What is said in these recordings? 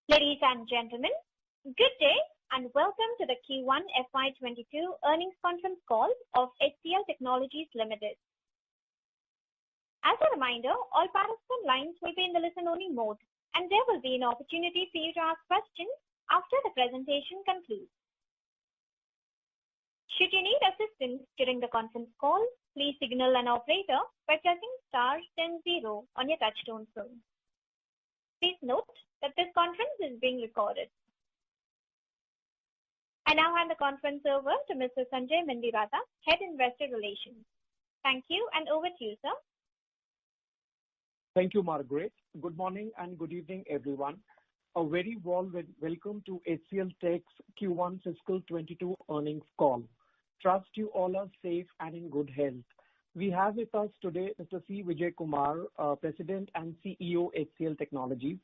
Ladies and gentlemen, good day and welcome to the Q1 FY22 earnings conference call of HCL Technologies Limited. As a reminder, all participant lines will be in the listen-only mode, and there will be an opportunity for you to ask questions after the presentation concludes. Should you need assistance during the conference call, please signal an operator by pressing star then 0 on your touchtone phone. Please note that this conference is being recorded. I now hand the conference over to Mr. Sanjay Mendirata, Head Investor Relations. Thank you, and over to you, sir. Thank you, Margaret. Good morning and good evening, everyone. A very warm welcome to HCL Tech's Q1 fiscal 22 earnings call. Trust you all are safe and in good health. We have with us today Mr. C. Vijay Kumar, President and CEO, HCL Technologies,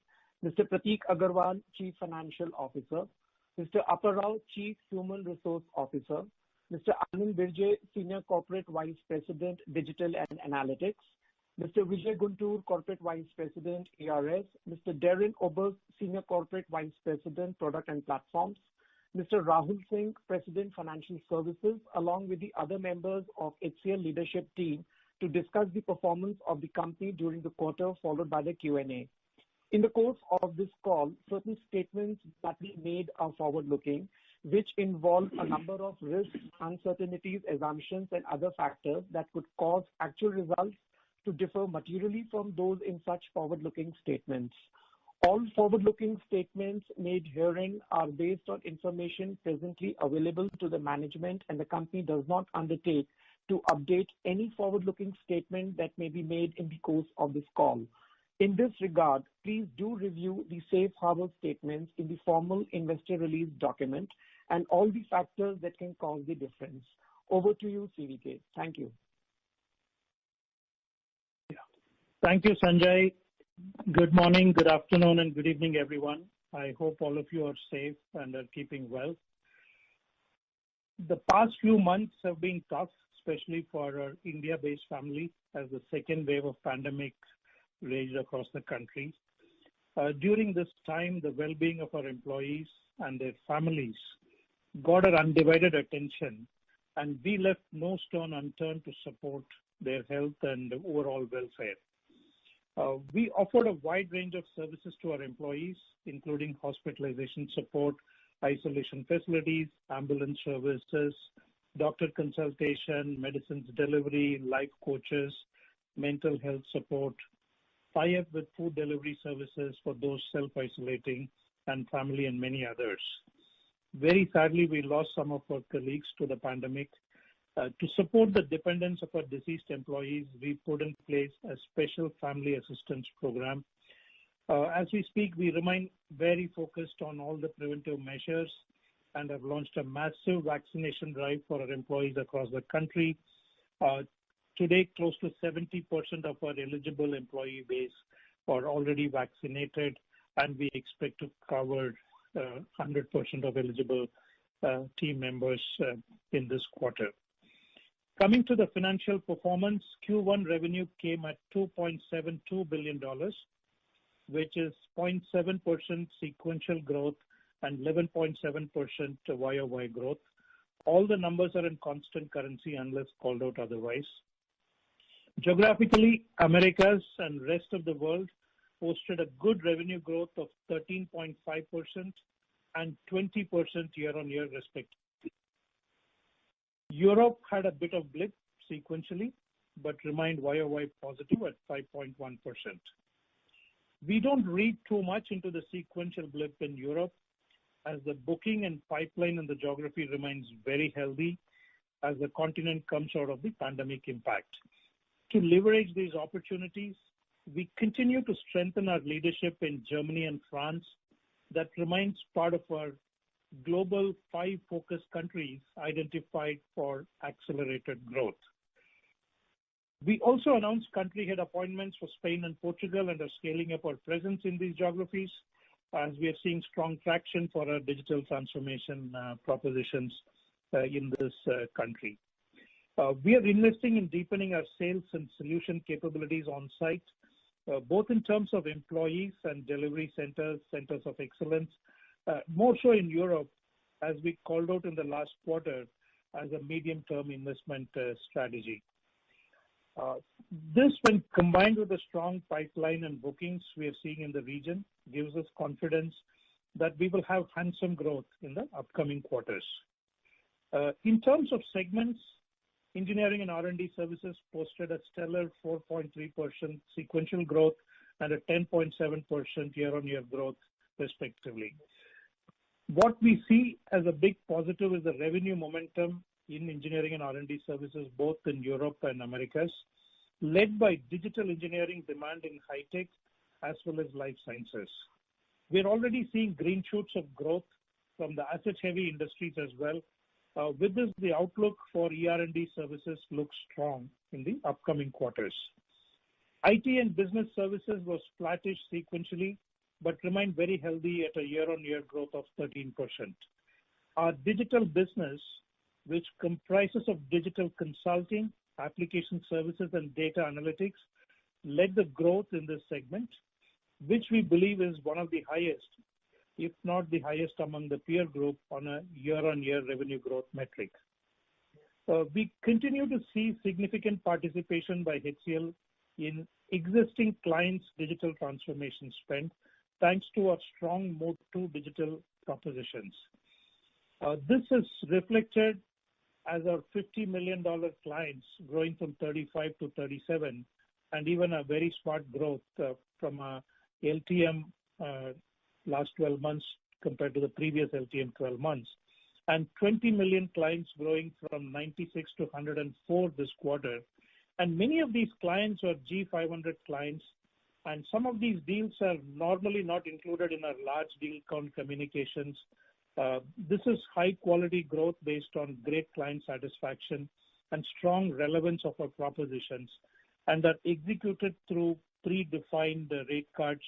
Mr. Prateek Aggarwal, Chief Financial Officer, Mr. Apparao, Chief Human Resource Officer, Mr. Anand Birje, Senior Corporate Vice President, Digital and Analytics, Mr. Vijay Guntur, Corporate Vice President, ARS, Mr. Darren Oberst, Senior Corporate Vice President, Product and Platforms, Mr. Rahul Singh, President, Financial Services, along with the other members of HCL leadership team to discuss the performance of the company during the quarter, followed by the Q&A. In the course of this call, certain statements that we made are forward-looking, which involve a number of risks, uncertainties, assumptions, and other factors that could cause actual results to differ materially from those in such forward-looking statements. All forward-looking statements made herein are based on information presently available to the management, and the company does not undertake to update any forward-looking statement that may be made in the course of this call. In this regard, please do review the safe harbor statements in the formal investor release document and all the factors that can cause the difference. Over to you, CVK. Thank you. Thank you, Sanjay. Good morning, good afternoon, and good evening, everyone. I hope all of you are safe and are keeping well. The past few months have been tough, especially for our India-based family, as the second wave of pandemic raged across the country. During this time, the well-being of our employees and their families got our undivided attention, and we left no stone unturned to support their health and overall welfare. We offered a wide range of services to our employees, including hospitalization support, isolation facilities, ambulance services, doctor consultation, medicines delivery, life coaches, mental health support, tie-up with food delivery services for those self-isolating, and family, and many others. Very sadly, we lost some of our colleagues to the pandemic. To support the dependents of our deceased employees, we put in place a special family assistance program. As we speak, we remain very focused on all the preventive measures and have launched a massive vaccination drive for our employees across the country. Today, close to 70% of our eligible employee base are already vaccinated, and we expect to cover 100% of eligible team members in this quarter. Coming to the financial performance, Q1 revenue came at $2.72 billion, which is 0.7% sequential growth and 11.7% YOY growth. All the numbers are in constant currency unless called out otherwise. Geographically, Americas and rest of the world posted a good revenue growth of 13.5% and 20% year-on-year respectively. Europe had a bit of blip sequentially, but remained YOY positive at 5.1%. We don't read too much into the sequential blip in Europe, as the booking and pipeline in the geography remains very healthy as the continent comes out of the pandemic impact. To leverage these opportunities, we continue to strengthen our leadership in Germany and France. That remains part of our global 5 focus countries identified for accelerated growth. We also announced country head appointments for Spain and Portugal and are scaling up our presence in these geographies as we are seeing strong traction for our digital transformation propositions in this country. We are investing in deepening our sales and solution capabilities on site both in terms of employees and delivery centers, centers of excellence, more so in Europe, as we called out in the last quarter as a medium-term investment strategy. This, when combined with the strong pipeline and bookings we are seeing in the region, gives us confidence that we will have handsome growth in the upcoming quarters. In terms of segments, engineering and R&D services posted a stellar 4.3% sequential growth and a 10.7% year-on-year growth, respectively. What we see as a big positive is the revenue momentum in engineering and R&D services, both in Europe and Americas, led by digital engineering demand in high tech as well as life sciences. We're already seeing green shoots of growth from the asset-heavy industries as well. With this, the outlook for ER&D services looks strong in the upcoming quarters. IT and business services was flattish sequentially, but remained very healthy at a year-on-year growth of 13%. Our digital business, which comprises of digital consulting, application services, and data analytics, led the growth in this segment, which we believe is one of the highest, if not the highest among the peer group on a year-on-year revenue growth metric. We continue to see significant participation by HCL in existing clients' digital transformation spend, thanks to our strong Mode 2 digital propositions. This is reflected as our $50 million clients growing from 35 to 37, and even a very smart growth from a LTM last 12 months compared to the previous LTM 12 months, and 20 million clients growing from 96 to 104 this quarter. And many of these clients are G500 clients, and some of these deals are normally not included in our large deal count communications. This is high quality growth based on great client satisfaction and strong relevance of our propositions, and are executed through predefined rate cards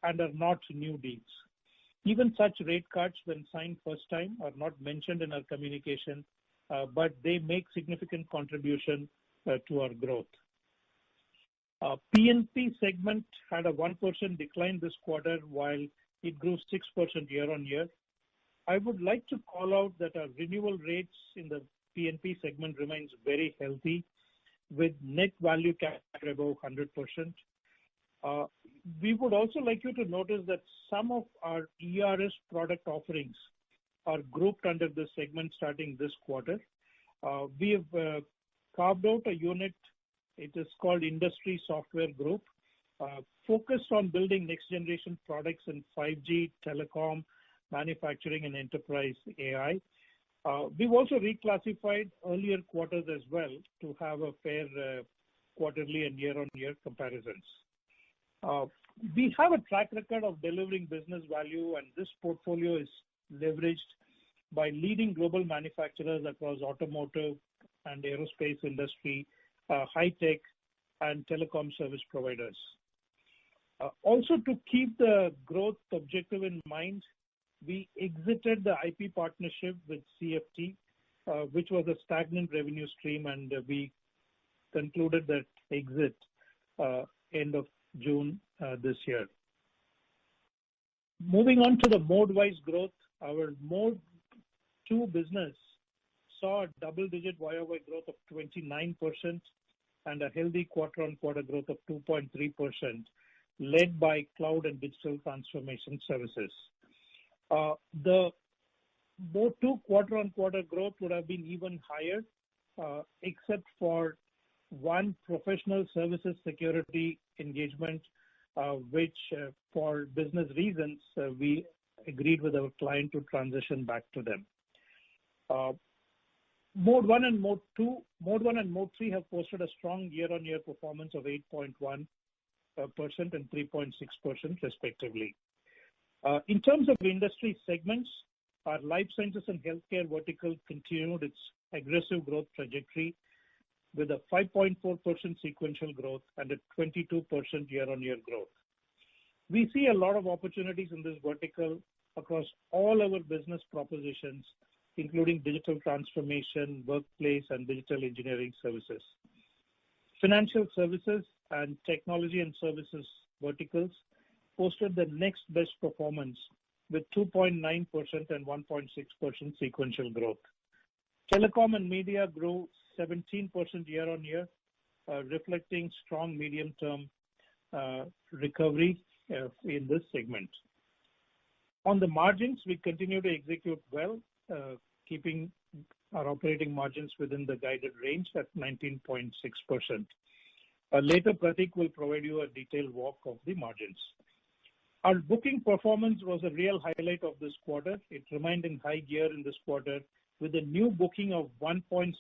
and are not new deals. Even such rate cards, when signed first time, are not mentioned in our communication, but they make significant contribution to our growth. Pnp segment had a 1% decline this quarter, while it grew 6% year-on-year. I would like to call out that our renewal rates in the Pnp segment remains very healthy, with net value capture above 100%. We would also like you to notice that some of our ERS product offerings are grouped under this segment starting this quarter. We have carved out a unit. It is called Industry Software Group, focused on building next generation products in 5G, telecom, manufacturing, and enterprise AI. We've also reclassified earlier quarters as well to have a fair quarterly and year-on-year comparisons. We have a track record of delivering business value, and this portfolio is leveraged by leading global manufacturers across automotive and aerospace industry, high tech, and telecom service providers. Also, to keep the growth objective in mind, we exited the IP partnership with CFT, which was a stagnant revenue stream, and we concluded that exit end of June this year. Moving on to the mode-wise growth, our Mode 2 business saw a double-digit YOY growth of 29% and a healthy quarter-on-quarter growth of 2.3%, led by cloud and digital transformation services. The Mode 2 quarter-on-quarter growth would have been even higher, except for one professional services security engagement, which for business reasons, we agreed with our client to transition back to them. Mode 1 and Mode 2, Mode 1 and Mode 3 have posted a strong year-on-year performance of 8.1% and 3.6% respectively. In terms of industry segments, our life sciences and healthcare vertical continued its aggressive growth trajectory with a 5.4% sequential growth and a 22% year-on-year growth. We see a lot of opportunities in this vertical across all our business propositions, including digital transformation, workplace, and digital engineering services. Financial services and technology and services verticals posted the next best performance with 2.9% and 1.6% sequential growth. Telecom and media grew 17% year-on-year, reflecting strong medium-term recovery in this segment. On the margins, we continue to execute well, keeping our operating margins within the guided range at 19.6%. Later, Pratik will provide you a detailed walk of the margins. Our booking performance was a real highlight of this quarter. It remained in high gear in this quarter with a new booking of $1.66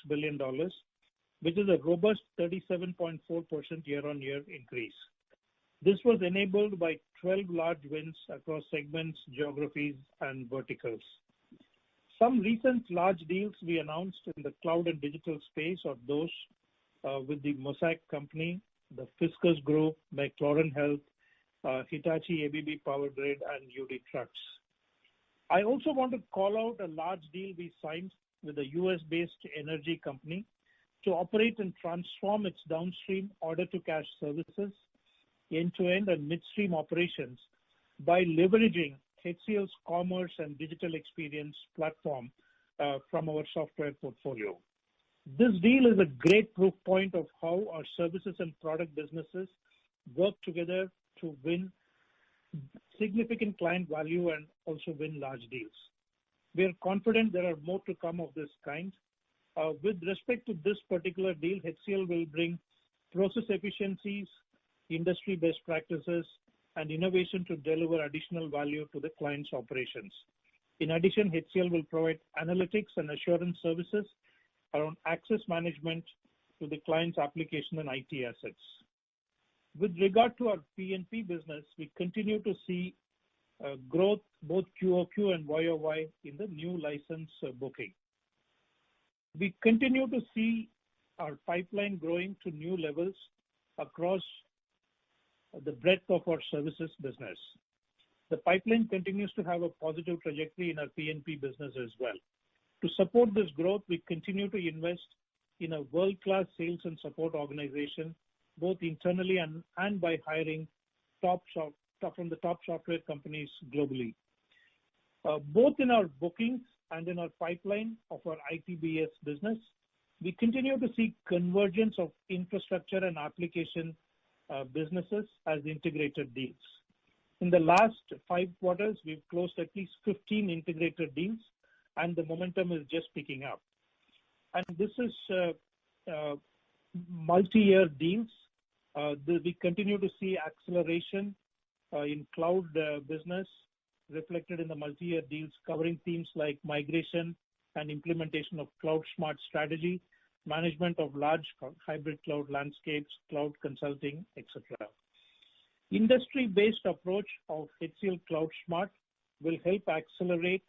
billion, which is a robust 37.4% year-on-year increase. This was enabled by 12 large wins across segments, geographies, and verticals. Some recent large deals we announced in the cloud and digital space are those with the Mosaic Company, the Fiscus Group, McLaren Health, Hitachi ABB Power Grid, and UD Trucks. I also want to call out a large deal we signed with a US-based energy company to operate and transform its downstream order-to-cash services, end-to-end and midstream operations by leveraging HCL's commerce and digital experience platform from our software portfolio. This deal is a great proof point of how our services and product businesses work together to win significant client value and also win large deals. We are confident there are more to come of this kind. With respect to this particular deal, HCL will bring process efficiencies, industry best practices, and innovation to deliver additional value to the client's operations. In addition, HCL will provide analytics and assurance services around access management to the client's application and IT assets. With regard to our Pnp business, we continue to see growth both QOQ and YOY in the new license booking. We continue to see our pipeline growing to new levels across the breadth of our services business. The pipeline continues to have a positive trajectory in our Pnp business as well. To support this growth, we continue to invest in a world-class sales and support organization, both internally and by hiring from the top software companies globally. Both in our bookings and in our pipeline of our ITBS business, we continue to see convergence of infrastructure and application businesses as integrated deals. In the last 5 quarters, we've closed at least 15 integrated deals, and the momentum is just picking up. And this is multi-year deals. We continue to see acceleration in cloud business reflected in the multi-year deals covering themes like migration and implementation of cloud smart strategy, management of large hybrid cloud landscapes, cloud consulting, etc. Industry-based approach of HCL Cloud Smart will help accelerate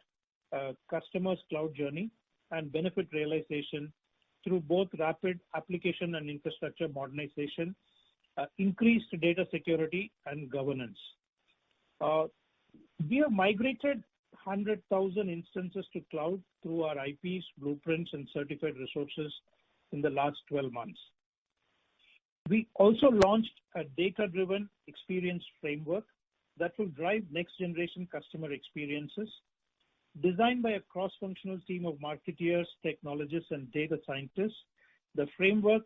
customers' cloud journey and benefit realization through both rapid application and infrastructure modernization, increased data security, and governance. We have migrated 100,000 instances to cloud through our IPs, blueprints, and certified resources in the last 12 months. We also launched a data-driven experience framework that will drive next-generation customer experiences. Designed by a cross-functional team of marketeers, technologists, and data scientists, the framework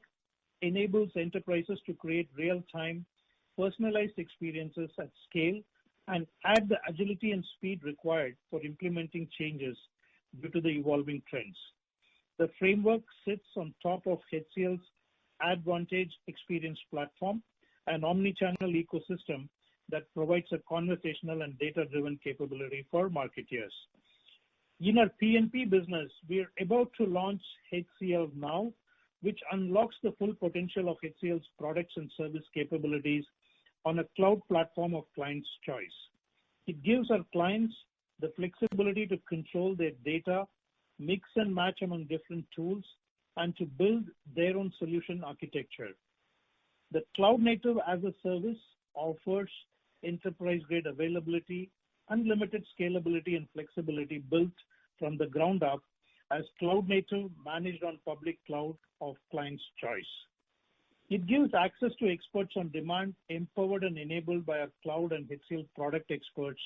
enables enterprises to create real-time, personalized experiences at scale and add the agility and speed required for implementing changes due to the evolving trends. The framework sits on top of HCL's Advantage Experience Platform, an omni-channel ecosystem that provides a conversational and data-driven capability for marketeers. In our Pnp business, we are about to launch HCL Now, which unlocks the full potential of HCL's products and service capabilities on a cloud platform of client's choice. It gives our clients the flexibility to control their data, mix and match among different tools, and to build their own solution architecture. The cloud native as a service offers enterprise-grade availability, unlimited scalability and flexibility built from the ground up as cloud native managed on public cloud of client's choice. It gives access to experts on demand, empowered and enabled by our cloud and HCL product experts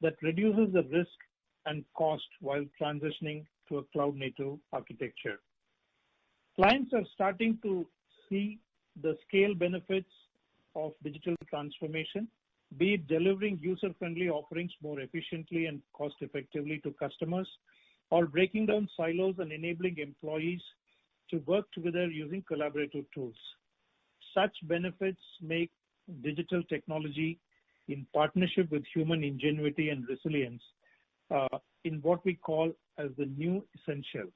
that reduces the risk and cost while transitioning to a cloud-native architecture. Clients are starting to see the scale benefits of digital transformation, be it delivering user-friendly offerings more efficiently and cost-effectively to customers, or breaking down silos and enabling employees to work together using collaborative tools. Such benefits make digital technology in partnership with human ingenuity and resilience in what we call as the new essential.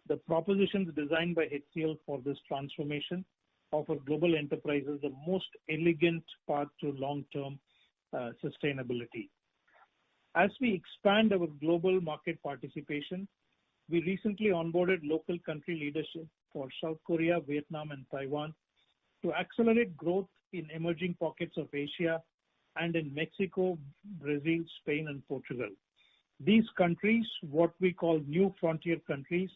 The propositions designed by HCL for this transformation offer global enterprises the most elegant path to long-term sustainability. As we expand our global market participation, we recently onboarded local country leadership for South Korea, Vietnam, and Taiwan to accelerate growth in emerging pockets of Asia and in Mexico, Brazil, Spain, and Portugal. These countries, what we call new frontier countries,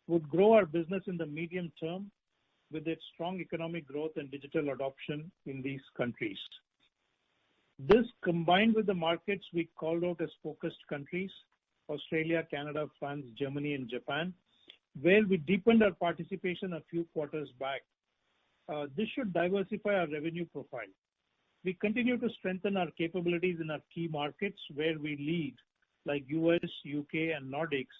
would grow our business in the medium term with its strong economic growth and digital adoption in these countries. This, combined with the markets we called out as focused countries, Australia, Canada, France, Germany, and Japan, where we deepened our participation a few quarters back. This should diversify our revenue profile. We continue to strengthen our capabilities in our key markets where we lead, like US, UK, and Nordics,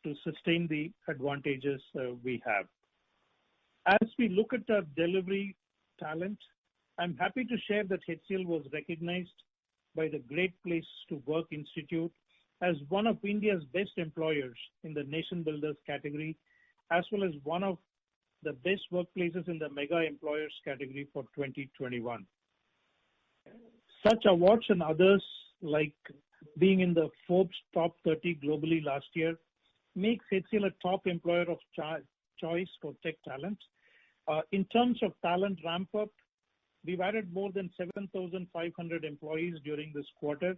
to sustain the advantages we have. As we look at our delivery talent, I'm happy to share that HCL was recognized by the Great Place to Work Institute as one of India's best employers in the Nation Builders category, as well as one of the best workplaces in the Mega Employers category for 2021. Such awards and others, like being in the Forbes top 30 globally last year, makes HCL a top employer of choice for tech talent. In terms of talent ramp-up, we've added more than 7,500 employees during this quarter,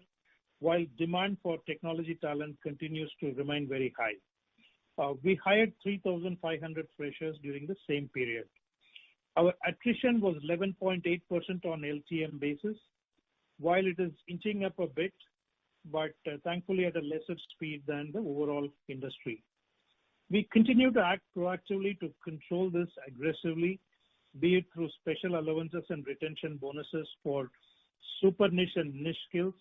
while demand for technology talent continues to remain very high. We hired 3,500 freshers during the same period. Our attrition was 11.8% on LTM basis, while it is inching up a bit, but thankfully at a lesser speed than the overall industry. We continue to act proactively to control this aggressively, be it through special allowances and retention bonuses for super niche and niche skills,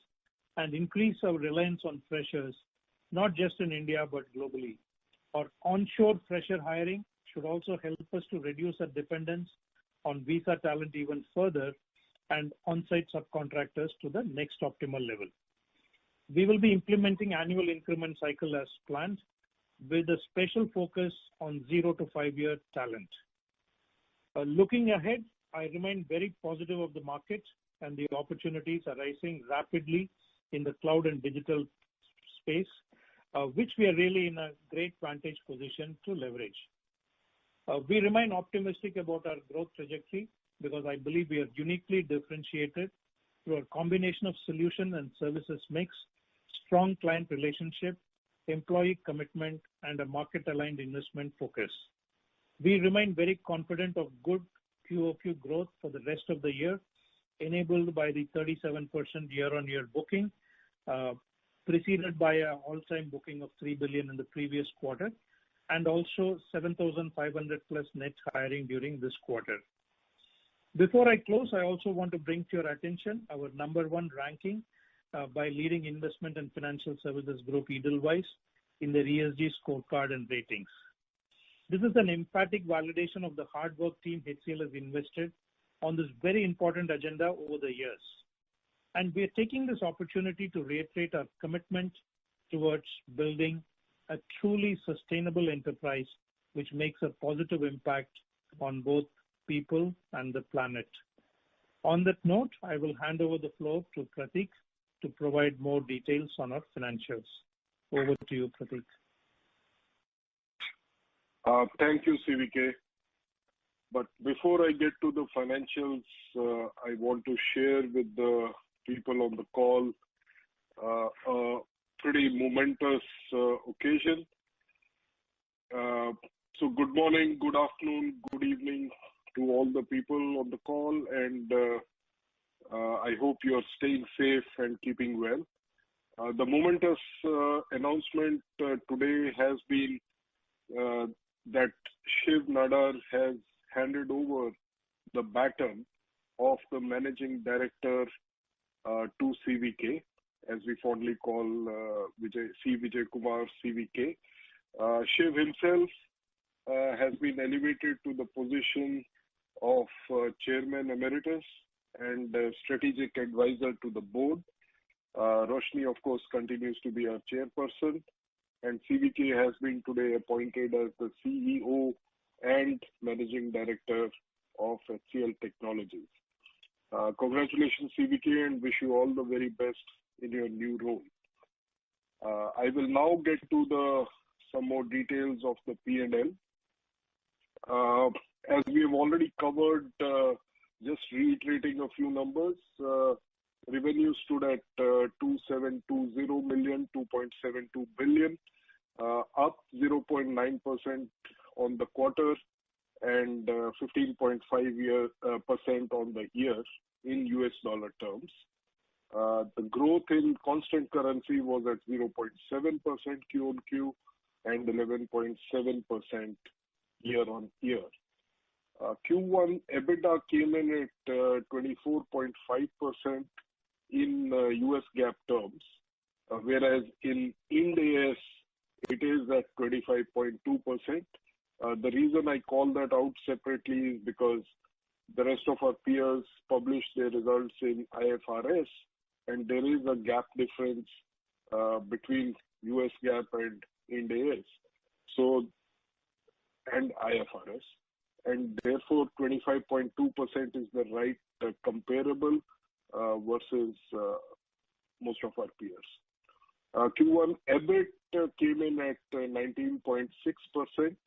and increase our reliance on freshers, not just in India, but globally. Our onshore fresher hiring should also help us to reduce our dependence on visa talent even further and on-site subcontractors to the next optimal level. We will be implementing annual increment cycle as planned, with a special focus on 0 to 5 year talent. Looking ahead, I remain very positive of the market and the opportunities arising rapidly in the cloud and digital space, which we are really in a great vantage position to leverage. We remain optimistic about our growth trajectory because I believe we are uniquely differentiated through a combination of solution and services mix, strong client relationship, employee commitment, and a market-aligned investment focus. We remain very confident of good QoQ growth for the rest of the year, enabled by the 37% year-on-year booking, preceded by an all-time booking of $3 billion in the previous quarter, and also 7,500 plus net hiring during this quarter. Before I close, I also want to bring to your attention our number one ranking by leading investment and financial services group Edelweiss in their ESG scorecard and ratings. This is an emphatic validation of the hard work team HCL has invested on this very important agenda over the years. And we are taking this opportunity to reiterate our commitment towards building a truly sustainable enterprise which makes a positive impact on both people and the planet. On that note, I will hand over the floor to Prateek to provide more details on our financials. Over to you, Prateek. Thank you, CVK. But before I get to the financials, I want to share with the people on the call a pretty momentous occasion. So good morning, good afternoon, good evening to all the people on the call, and I hope you're staying safe and keeping well. The momentous announcement today has been that Shiv Nadar has handed over the baton of the managing director to CVK, as we fondly call Vijay Kumar CVK. Shiv himself has been elevated to the position of Chairman Emeritus and Strategic Advisor to the board. Roshni, of course, continues to be our chairperson, and CVK has been today appointed as the CEO and Managing Director of HCL Technologies. Congratulations, CVK, and wish you all the very best in your new role. I will now get to some more details of the P&L. As we have already covered, just reiterating a few numbers, revenue stood at 2,720 million, 2.72 billion, up 0.9% on the quarter and 15.5% on the year in US dollar terms. The growth in constant currency was at 0.7% Q-on-Q and 11.7% year-on-year. Q1 EBITDA came in at 24.5% in US GAAP terms, whereas in Ind AS it is at 25.2%. The reason I call that out separately is because the rest of our peers publish their results in IFRS, and there is a gap difference between US GAAP and Ind AS, and IFRS, and therefore 25.2% is the right comparable versus most of our peers. Q1 EBIT came in at 19.6%.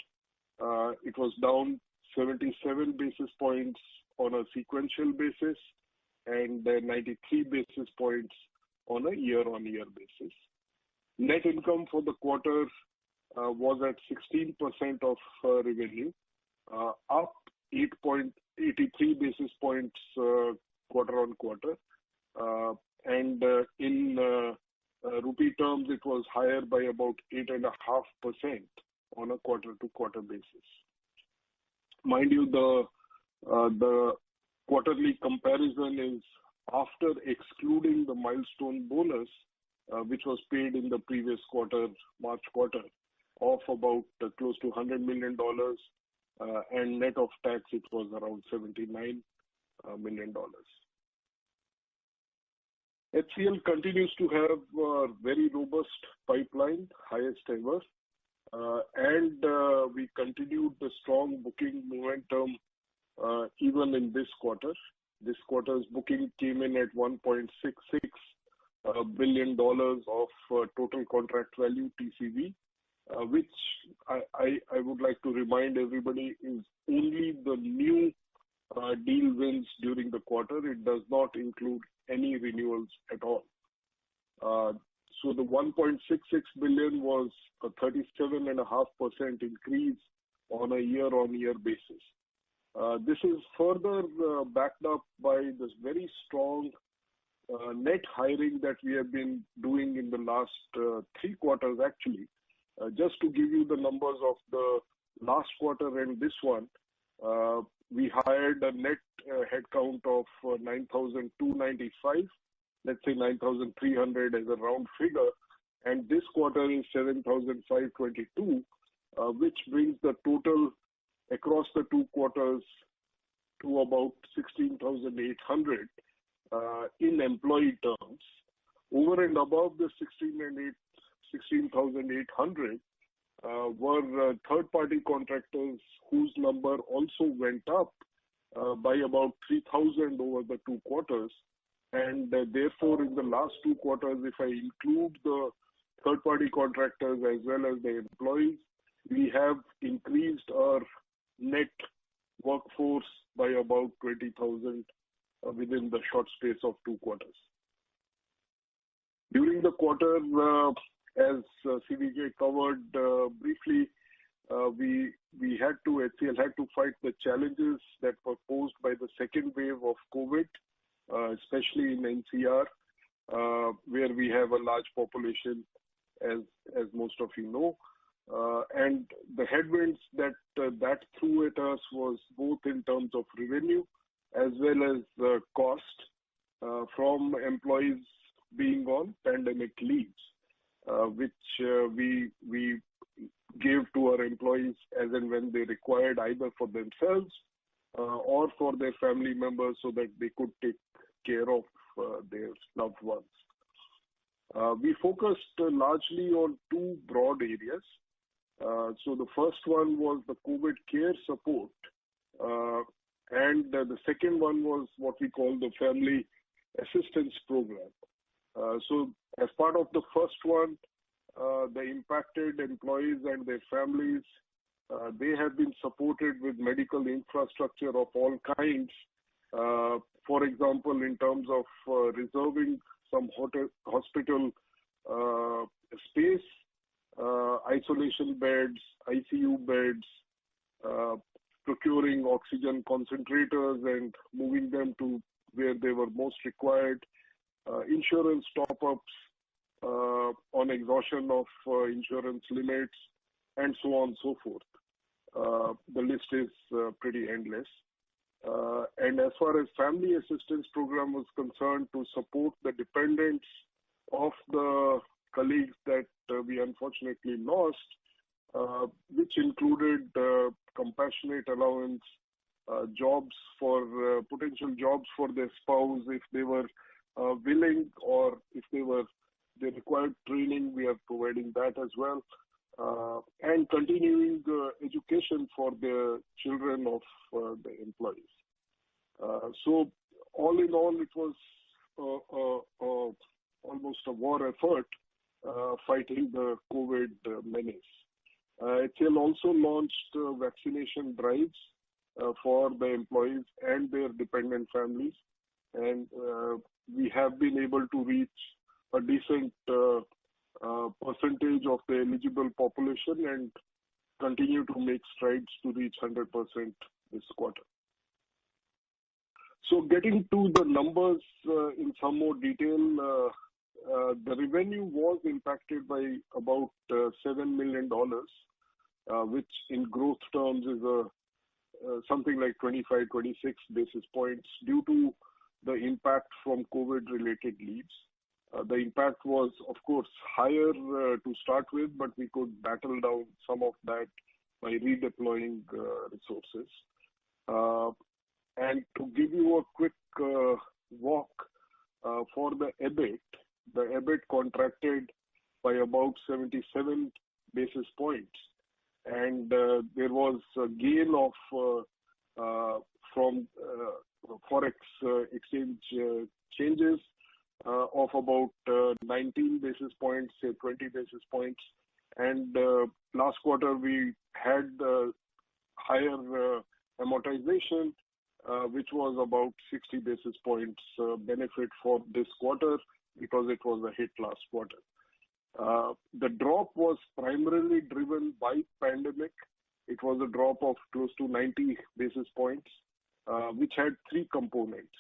It was down 77 basis points on a sequential basis and 93 basis points on a year-on-year basis. Net income for the quarter was at 16% of revenue, up 8.83 basis points quarter-on-quarter, and in rupee terms it was higher by about 8.5% on a quarter-to-quarter basis. Mind you, the quarterly comparison is after excluding the milestone bonus, which was paid in the previous quarter, March quarter, of about close to $100 million, and net of tax it was around $79 million. HCL continues to have a very robust pipeline, highest ever, and we continued the strong booking momentum even in this quarter. This quarter's booking came in at $1.66 billion of total contract value, TCV, which I would like to remind everybody is only the new deal wins during the quarter. It does not include any renewals at all. So the 1.66 billion was a 37.5% increase on a year-on-year basis. This is further backed up by this very strong net hiring that we have been doing in the last 3 quarters actually. Just to give you the numbers of the last quarter and this one, we hired a net headcount of 9,295, let's say 9,300 as a round figure, and this quarter is 7,522, which brings the total across the 2 quarters to about 16,800 in employee terms. Over and above the 16,800 were third-party contractors whose number also went up by about 3,000 over the 2 quarters. And therefore, in the last 2 quarters, if I include the third-party contractors as well as the employees, we have increased our net workforce by about 20,000 within the short space of 2 quarters. During the quarter, as CVK covered briefly, HCL had to fight the challenges that were posed by the second wave of COVID, especially in NCR, where we have a large population, as most of you know. And the headwinds that threw at us was both in terms of revenue as well as cost from employees being on pandemic leaves, which we gave to our employees as and when they required, either for themselves or for their family members, so that they could take care of their loved ones. We focused largely on two broad areas. So the first one was the COVID care support, and the second one was what we call the family assistance program. So as part of the first one, the impacted employees and their families, they have been supported with medical infrastructure of all kinds. For example, in terms of reserving some hospital space, isolation beds, ICU beds, procuring oxygen concentrators and moving them to where they were most required, insurance top-ups on exhaustion of insurance limits, and so on and so forth. The list is pretty endless. And as far as family assistance program was concerned, to support the dependents of the colleagues that we unfortunately lost, which included compassionate allowance, jobs for potential jobs for their spouse if they were willing, or if they required training, we are providing that as well, and continuing education for the children of the employees. So all in all, it was almost a war effort fighting the COVID menace. HCL also launched vaccination drives for the employees and their dependent families, and we have been able to reach a decent percentage of the eligible population and continue to make strides to reach 100% this quarter. So getting to the numbers in some more detail, the revenue was impacted by about $7 million, which in growth terms is something like 25, 26 basis points due to the impact from COVID-related leaves. The impact was, of course, higher to start with, but we could battle down some of that by redeploying resources. And to give you a quick walk for the EBIT contracted by about 77 basis points, and there was a gain of from forex exchange changes of about 19 basis points, say 20 basis points, and last quarter we had higher amortization, which was about 60 basis points benefit for this quarter because it was a hit last quarter. The drop was primarily driven by pandemic. It was a drop of close to 90 basis points, which had three components.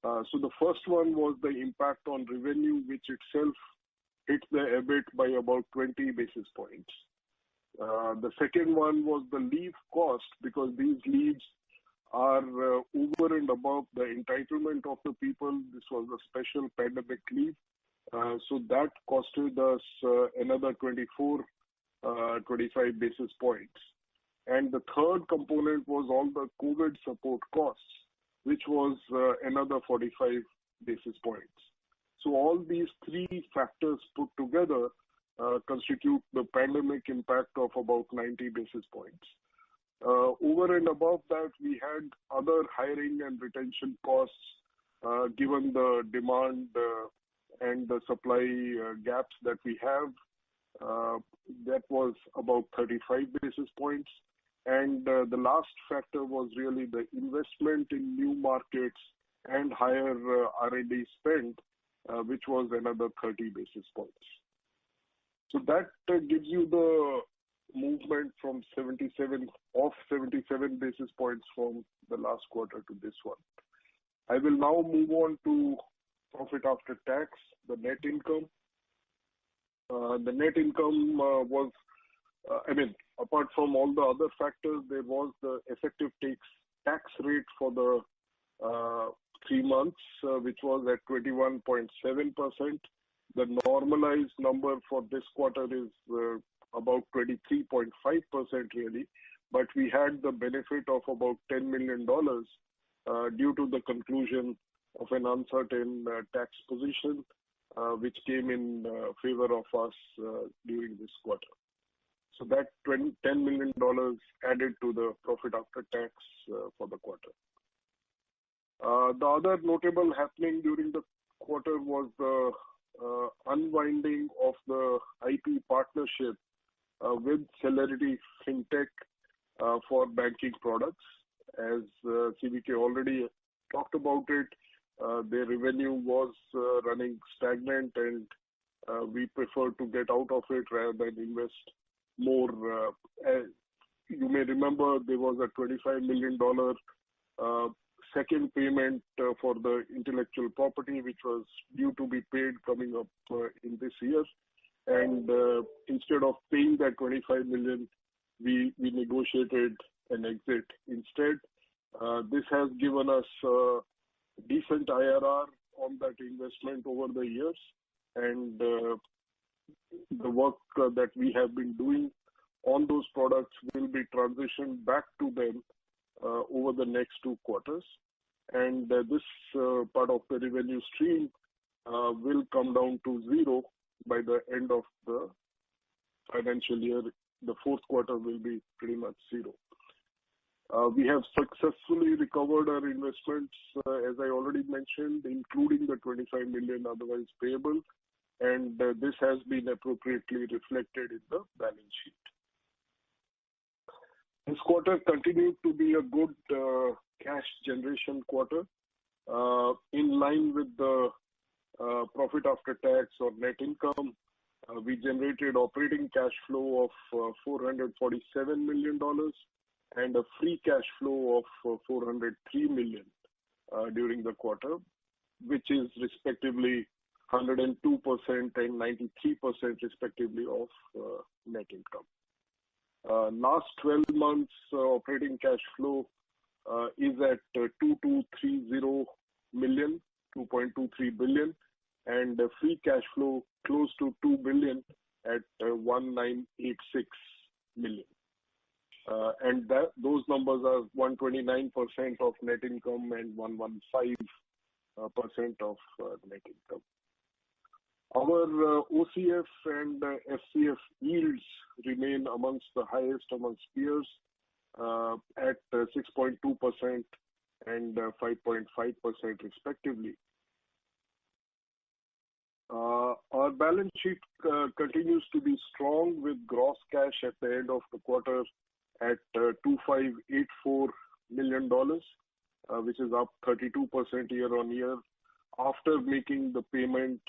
So the first one was the impact on revenue, which itself hit the EBIT by about 20 basis points. The second one was the leave cost, because these leaves are over and above the entitlement of the people. This was a special pandemic leave. So that costed us another 24, 25 basis points. And the third component was all the COVID support costs, which was another 45 basis points. So all these three factors put together constitute the pandemic impact of about 90 basis points. Over and above that, we had other hiring and retention costs given the demand and the supply gaps that we have. That was about 35 basis points. And the last factor was really the investment in new markets and higher R&D spend, which was another 30 basis points. So that gives you the movement from 77 basis points from the last quarter to this one. I will now move on to profit after tax, the net income. The net income was, apart from all the other factors, there was the effective tax rate for the 3 months, which was at 21.7%. The normalized number for this quarter is about 23.5% really, but we had the benefit of about $10 million due to the conclusion of an uncertain tax position, which came in favor of us during this quarter. So that $10 million added to the profit after tax for the quarter. The other notable happening during the quarter was the unwinding of the IP partnership with Celerity FinTech for banking products. As CVK already talked about it, their revenue was running stagnant, and we prefer to get out of it rather than invest more. You may remember there was a $25 million second payment for the intellectual property, which was due to be paid coming up in this year. And instead of paying that $25 million, we negotiated an exit instead. This has given us decent IRR on that investment over the years, and the work that we have been doing on those products will be transitioned back to them over the next 2 quarters. And this part of the revenue stream will come down to zero by the end of the financial year. The 4th quarter will be pretty much zero. We have successfully recovered our investments, as I already mentioned, including the $25 million otherwise payable, and this has been appropriately reflected in the balance sheet. This quarter continued to be a good cash generation quarter. In line with the profit after tax or net income, we generated operating cash flow of $447 million and a free cash flow of $403 million during the quarter, which is respectively 102% and 93% respectively of net income. Last 12 months operating cash flow is at 2,230 million, 2.23 billion, and free cash flow close to 2 billion at 1,986 million. And those numbers are 129% of net income and 115% of net income. Our OCF and FCF yields remain amongst the highest amongst peers at 6.2% and 5.5% respectively. Our balance sheet continues to be strong with gross cash at the end of the quarter at $2,584 million, which is up 32% year on year after making the payment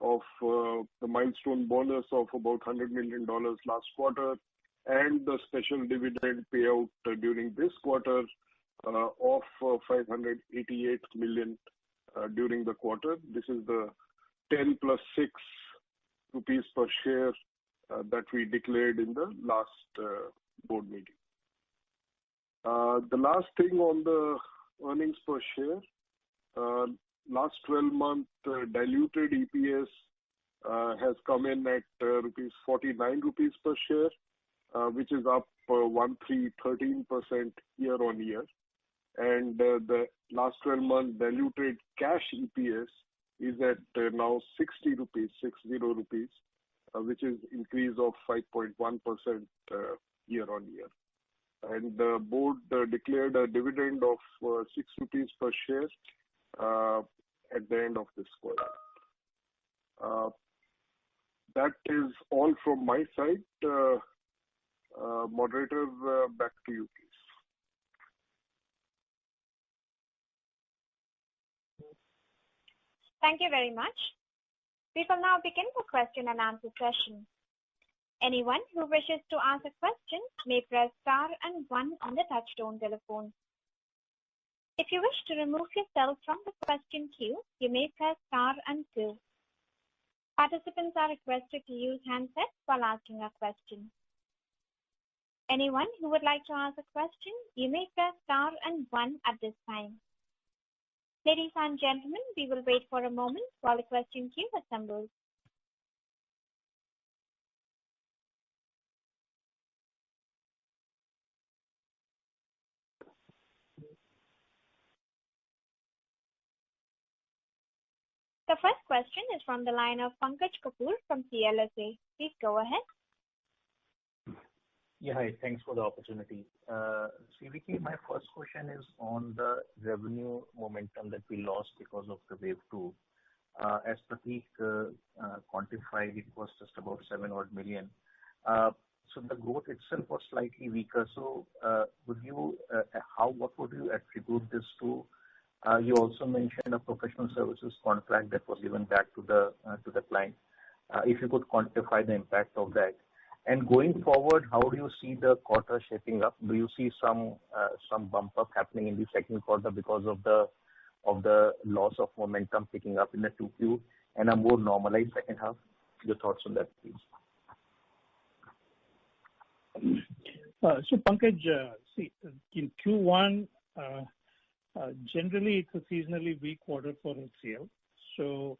of the milestone bonus of about $100 million last quarter and the special dividend payout during this quarter of $588 million during the quarter. This is the 10 plus 6 rupees per share that we declared in the last board meeting. The last thing on the earnings per share, last 12-month diluted EPS has come in at 49 rupees per share, which is up 13% year on year. And the last 12-month diluted cash EPS is at now 60 rupees, which is increase of 5.1% year on year. And the board declared a dividend of 6 rupees per share at the end of this quarter. That is all from my side. Moderator, back to you, please. Thank you very much. We will now begin the question and answer session. Anyone who wishes to ask a question may press star and one on the touchtone telephone. If you wish to remove yourself from the question queue, you may press star and two. Participants are requested to use handsets while asking a question. Anyone who would like to ask a question, you may press star and one at this time. Ladies and gentlemen, we will wait for a moment while the question queue assembles. The first question is from the line of Pankaj Kapoor from CLSA. Please go ahead. Yeah, hi. Thanks for the opportunity. CVK, my first question is on the revenue momentum that we lost because of the wave 2. As Prateek quantified, it was just about 7 odd million. So the growth itself was slightly weaker. So what would you attribute this to? You also mentioned a professional services contract that was given back to the client. If you could quantify the impact of that. And going forward, how do you see the quarter shaping up? Do you see some bump up happening in the second quarter because of the loss of momentum picking up in the 2Q and a more normalized second half? Your thoughts on that, please. So Pankaj, see, in Q1, generally it's a seasonally weak quarter for HCL. So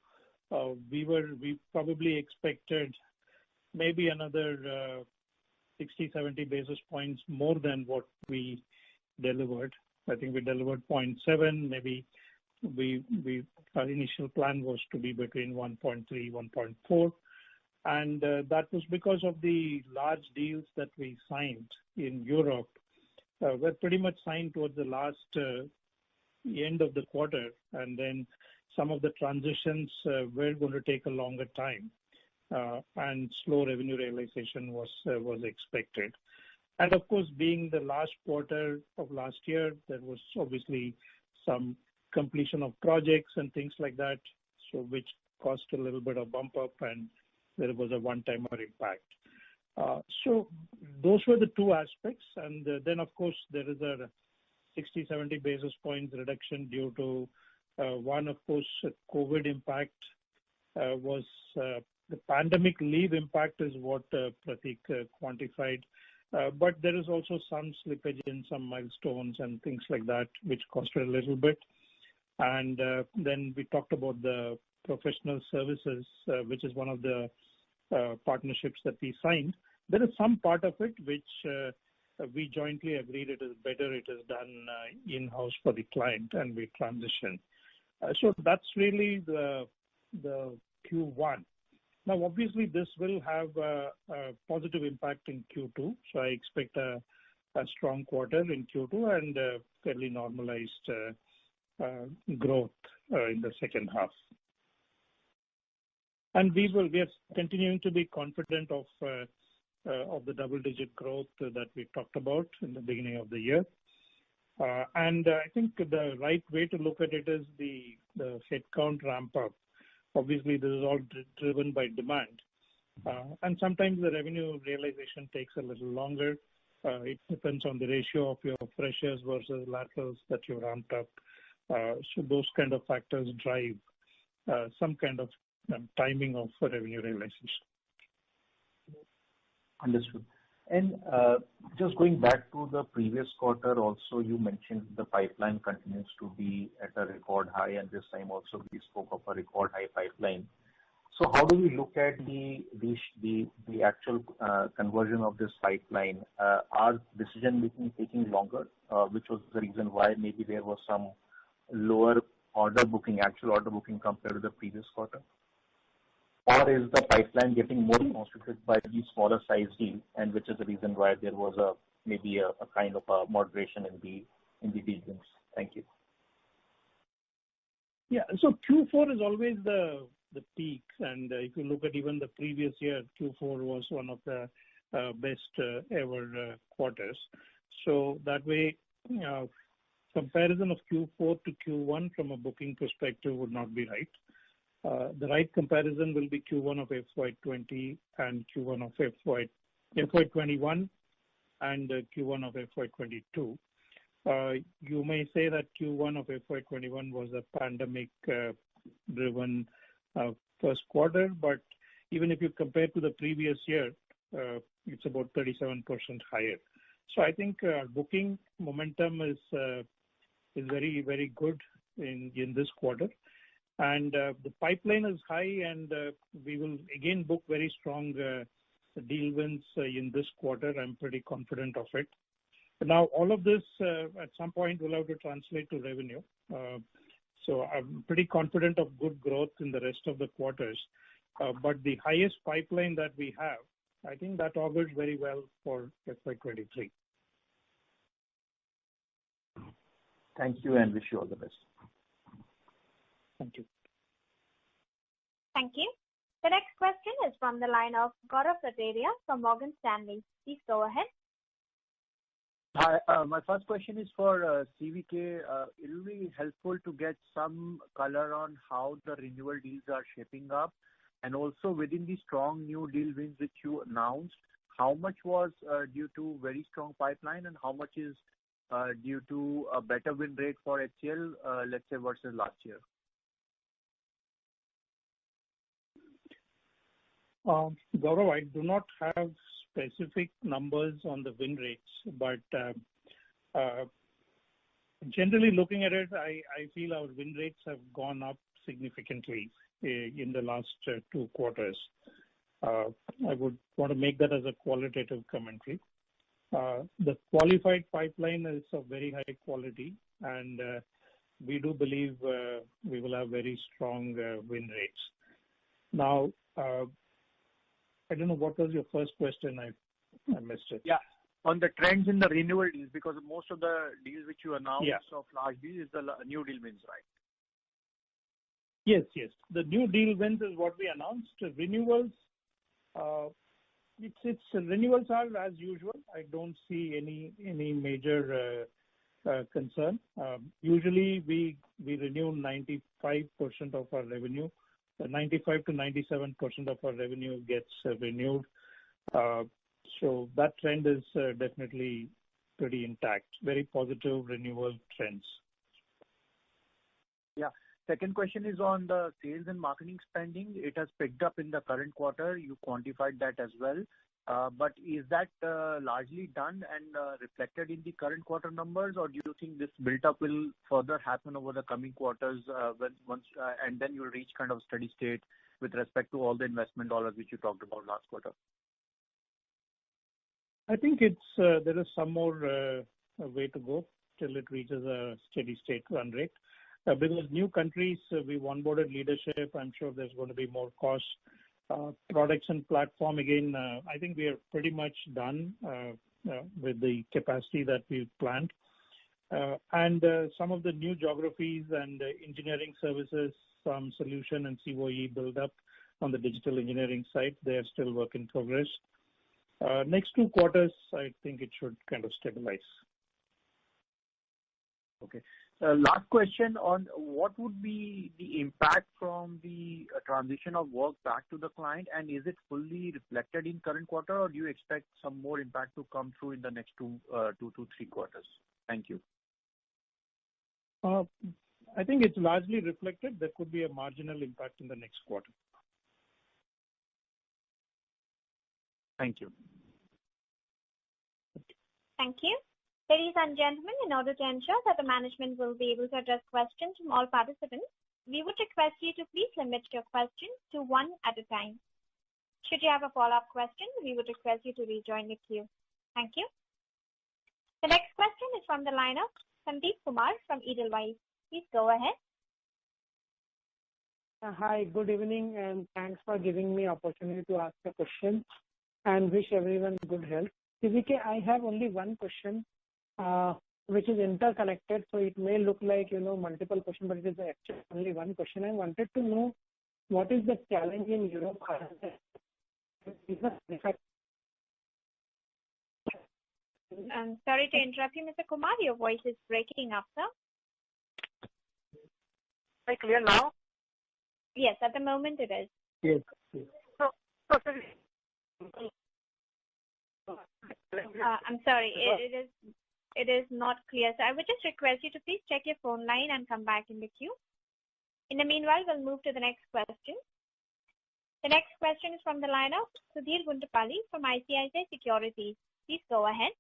we probably expected maybe another 60-70 basis points more than what we delivered. I think we delivered 0.7. Maybe our initial plan was to be between 1.3, 1.4. And that was because of the large deals that we signed in Europe. Were pretty much signed towards the last end of the quarter. And then some of the transitions were going to take a longer time. And slow revenue realization was expected. And of course, being the last quarter of last year, there was obviously some completion of projects and things like that, so which caused a little bit of bump up, and there was a one-timer impact. So those were the two aspects. And then, of course, there is a 60-70 basis points reduction due to one, of course, COVID impact was the pandemic leave impact is what Prateek quantified. But there is also some slippage in some milestones and things like that, which costed a little bit. And then we talked about the professional services, which is one of the partnerships that we signed. There is some part of it which we jointly agreed it is better it is done in-house for the client, and we transition. So that's really the Q1. Now, obviously, this will have a positive impact in Q2. So I expect a strong quarter in Q2 and fairly normalized growth in the second half. And we are continuing to be confident of the double-digit growth that we talked about in the beginning of the year. And I think the right way to look at it is the headcount ramp up. Obviously, this is all driven by demand. And sometimes the revenue realization takes a little longer. It depends on the ratio of your freshers versus laterals that you ramped up. So those kind of factors drive some kind of timing of revenue realization. Understood. And just going back to the previous quarter, also you mentioned the pipeline continues to be at a record high, and this time also we spoke of a record high pipeline. So how do we look at the actual conversion of this pipeline? Are decision making taking longer, which was the reason why maybe there was some lower actual order booking compared to the previous quarter? Or is the pipeline getting more constituted by these smaller size deals, and which is the reason why there was maybe a kind of a moderation in the deal wins? Thank you. Yeah. So Q4 is always the peak, and if you look at even the previous year, Q4 was one of the best ever quarters. So that way, comparison of Q4 to Q1 from a booking perspective would not be right. The right comparison will be Q1 of FY20 and Q1 of FY21 and Q1 of FY22. You may say that Q1 of FY21 was a pandemic-driven first quarter, but even if you compare to the previous year, it's about 37% higher. So I think booking momentum is very, very good in this quarter. And the pipeline is high, and we will again book very strong deal wins in this quarter. I'm pretty confident of it. Now, all of this at some point will have to translate to revenue. So I'm pretty confident of good growth in the rest of the quarters. But the highest pipeline that we have, I think that augurs very well for FY23. Thank you and wish you all the best. Thank you. Thank you. The next question is from the line of Gaurav Rateria from Morgan Stanley. Please go ahead. Hi. My first question is for CVK. It will be helpful to get some color on how the renewal deals are shaping up, and also within the strong new deal wins which you announced, how much was due to very strong pipeline and how much is due to a better win rate for HCL, let's say, versus last year? Gaurav, I do not have specific numbers on the win rates, but generally looking at it, I feel our win rates have gone up significantly in the last 2 quarters. I would want to make that as a qualitative commentary. The qualified pipeline is of very high quality, and we do believe we will have very strong win rates. Now, I don't know, what was your first question? I missed it. Yeah. On the trends in the renewal deals, because most of the deals which you announced of large deals is the new deal wins, right? Yes. The new deal wins is what we announced. Renewals, renewals are as usual. I don't see any major concern. Usually we renew 95% of our revenue. 95 to 97% of our revenue gets renewed. So that trend is definitely pretty intact. Very positive renewal trends. Yeah. Second question is on the sales and marketing spending. It has picked up in the current quarter. You quantified that as well. But is that largely done and reflected in the current quarter numbers, or do you think this build-up will further happen over the coming quarters and then you'll reach kind of steady state with respect to all the investment dollars which you talked about last quarter? I think there is some more way to go till it reaches a steady state run rate. Because new countries, we've onboarded leadership. I'm sure there's going to be more costs. Products and platform, again, I think we are pretty much done with the capacity that we've planned. And some of the new geographies and engineering services, some solution and COE build up on the digital engineering side, they are still work in progress. Next 2 quarters, I think it should kind of stabilize. Okay. Last question on what would be the impact from the transition of work back to the client, and is it fully reflected in current quarter, or do you expect some more impact to come through in the next 2 to 3 quarters? Thank you. I think it's largely reflected. There could be a marginal impact in the next quarter. Thank you. Thank you. Ladies and gentlemen, in order to ensure that the management will be able to address questions from all participants, we would request you to please limit your questions to 1 at a time. Should you have a follow-up question, we would request you to rejoin the queue. Thank you. The next question is from the line of Sandeep Kumar from Edelweiss. Please go ahead. Hi, good evening, and thanks for giving me opportunity to ask a question and wish everyone good health. CVK, I have only one question, which is interconnected, so it may look like, multiple questions, but it is actually only one question. I wanted to know what is the challenge in Europe? I'm sorry to interrupt you, Mr. Kumar. Your voice is breaking up, sir. Am I clear now? Yes, at the moment it is. Yes. Yes. I'm sorry, it is not clear. So I would just request you to please check your phone line and come back in the queue. In the meanwhile, we'll move to the next question. The next question is from the line of Sudhir Guntupalli from ICICI Securities. Please go ahead.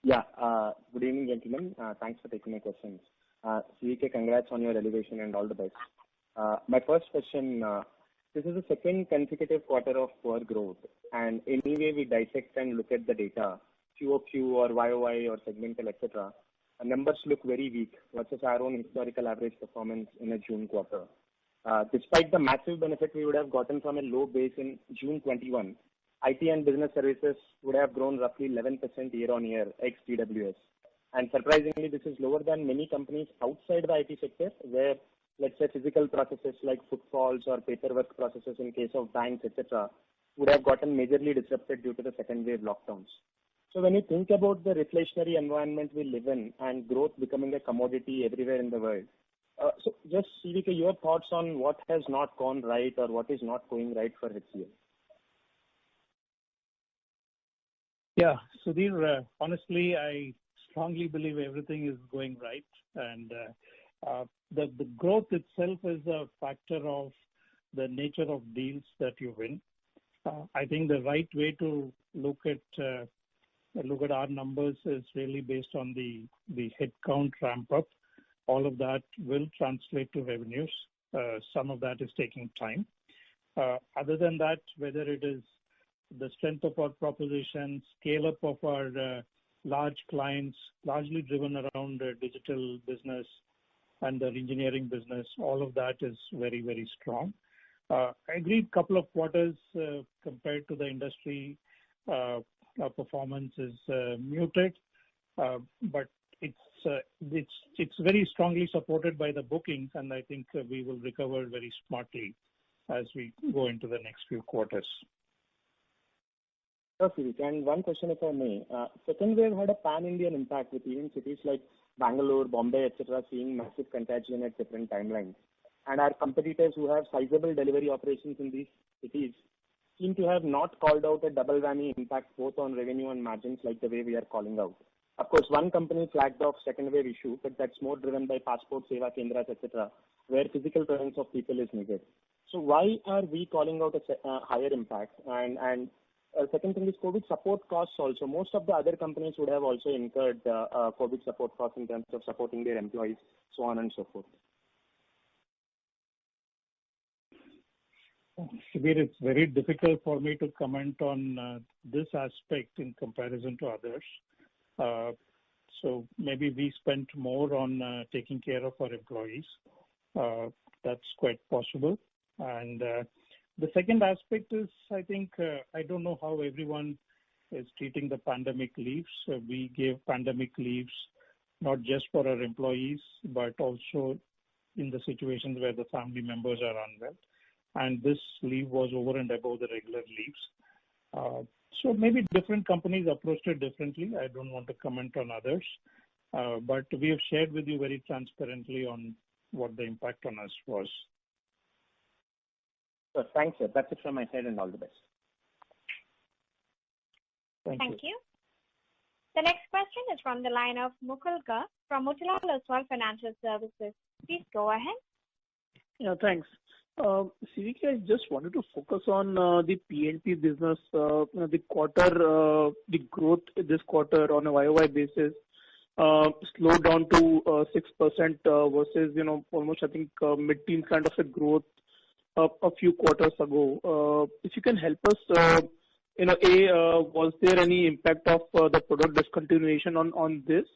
Yeah. Good evening, gentlemen. Thanks for taking my questions. CVK, congrats on your elevation and all the best. My first question, this is the second consecutive quarter of poor growth, and anyway we dissect and look at the data, QOQ or YOY or segmental, etc., numbers look very weak versus our own historical average performance in a June quarter. Despite the massive benefit we would have gotten from a low base in June 21, IT and business services would have grown roughly 11% year-on-year ex-TWS. And surprisingly, this is lower than many companies outside the IT sector, where, let's say, physical processes like footfalls or paperwork processes in case of banks, etc., would have gotten majorly disrupted due to the second wave lockdowns. So when you think about the reflationary environment we live in and growth becoming a commodity everywhere in the world, so just CVK, your thoughts on what has not gone right or what is not going right for HCL? Yeah, Sudhir, honestly, I strongly believe everything is going right, and the growth itself is a factor of the nature of deals that you win. I think the right way to look at our numbers is really based on the headcount ramp up. All of that will translate to revenues. Some of that is taking time. Other than that, whether it is the strength of our proposition, scale up of our large clients, largely driven around digital business and the engineering business, all of that is very, very strong. I agree, couple of quarters compared to the industry performance is muted, but it's very strongly supported by the bookings, and I think we will recover very smartly as we go into the next few quarters. Okay, and one question if I may. Second wave had a pan-Indian impact with even cities like Bangalore, Bombay, etc. seeing massive contagion at different timelines. And our competitors who have sizable delivery operations in these cities seem to have not called out a double whammy impact both on revenue and margins like the way we are calling out. Of course, one company flagged off second wave issue, but that's more driven by passport seva kendras, etc., where physical presence of people is needed. So why are we calling out a higher impact? And second thing is COVID support costs also. Most of the other companies would have also incurred COVID support costs in terms of supporting their employees, so on and so forth. Sudhir, it's very difficult for me to comment on this aspect in comparison to others. So maybe we spent more on taking care of our employees. That's quite possible. And the second aspect is, I think, I don't know how everyone is treating the pandemic leaves. We gave pandemic leaves not just for our employees, but also in the situations where the family members are unwell. And this leave was over and above the regular leaves. So maybe different companies approached it differently. I don't want to comment on others. But we have shared with you very transparently on what the impact on us was. So thanks, sir. That's it from my side, and all the best. Thank you. The next question is from the line of Mukul Garg from Motilal Oswal Financial Services. Please go ahead. Yeah, thanks. CVK, I just wanted to focus on the Pnp business. The growth this quarter on a YOY basis slowed down to 6% versus almost I think mid-teen kind of a growth a few quarters ago. If you can help us, was there any impact of the product discontinuation on this?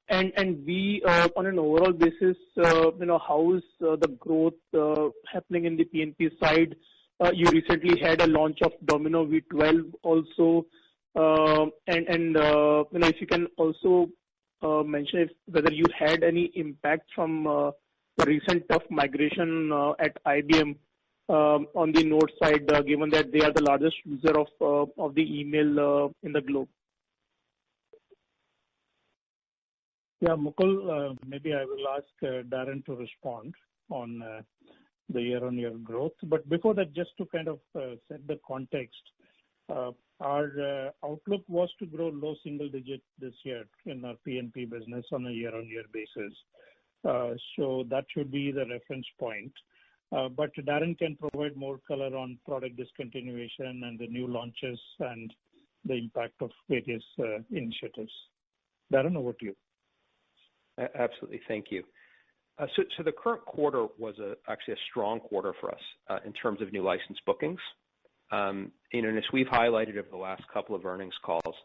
And B, on an overall basis, how is the growth happening in the Pnp side? You recently had a launch of Domino V12 also, and if you can also mention whether you had any impact from the recent tough migration at IBM on the Node side, given that they are the largest user of the email in the globe. Yeah, Mukul, maybe I will ask Darren to respond on the year-on-year growth. But before that, just to kind of set the context, our outlook was to grow low single digit this year in our Pnp business on a year-on-year basis. So that should be the reference point. But Darren can provide more color on product discontinuation and the new launches and the impact of various initiatives. Darren, over to you. Absolutely. Thank you. So the current quarter was actually a strong quarter for us in terms of new license bookings. And as we've highlighted over the last couple of earnings calls,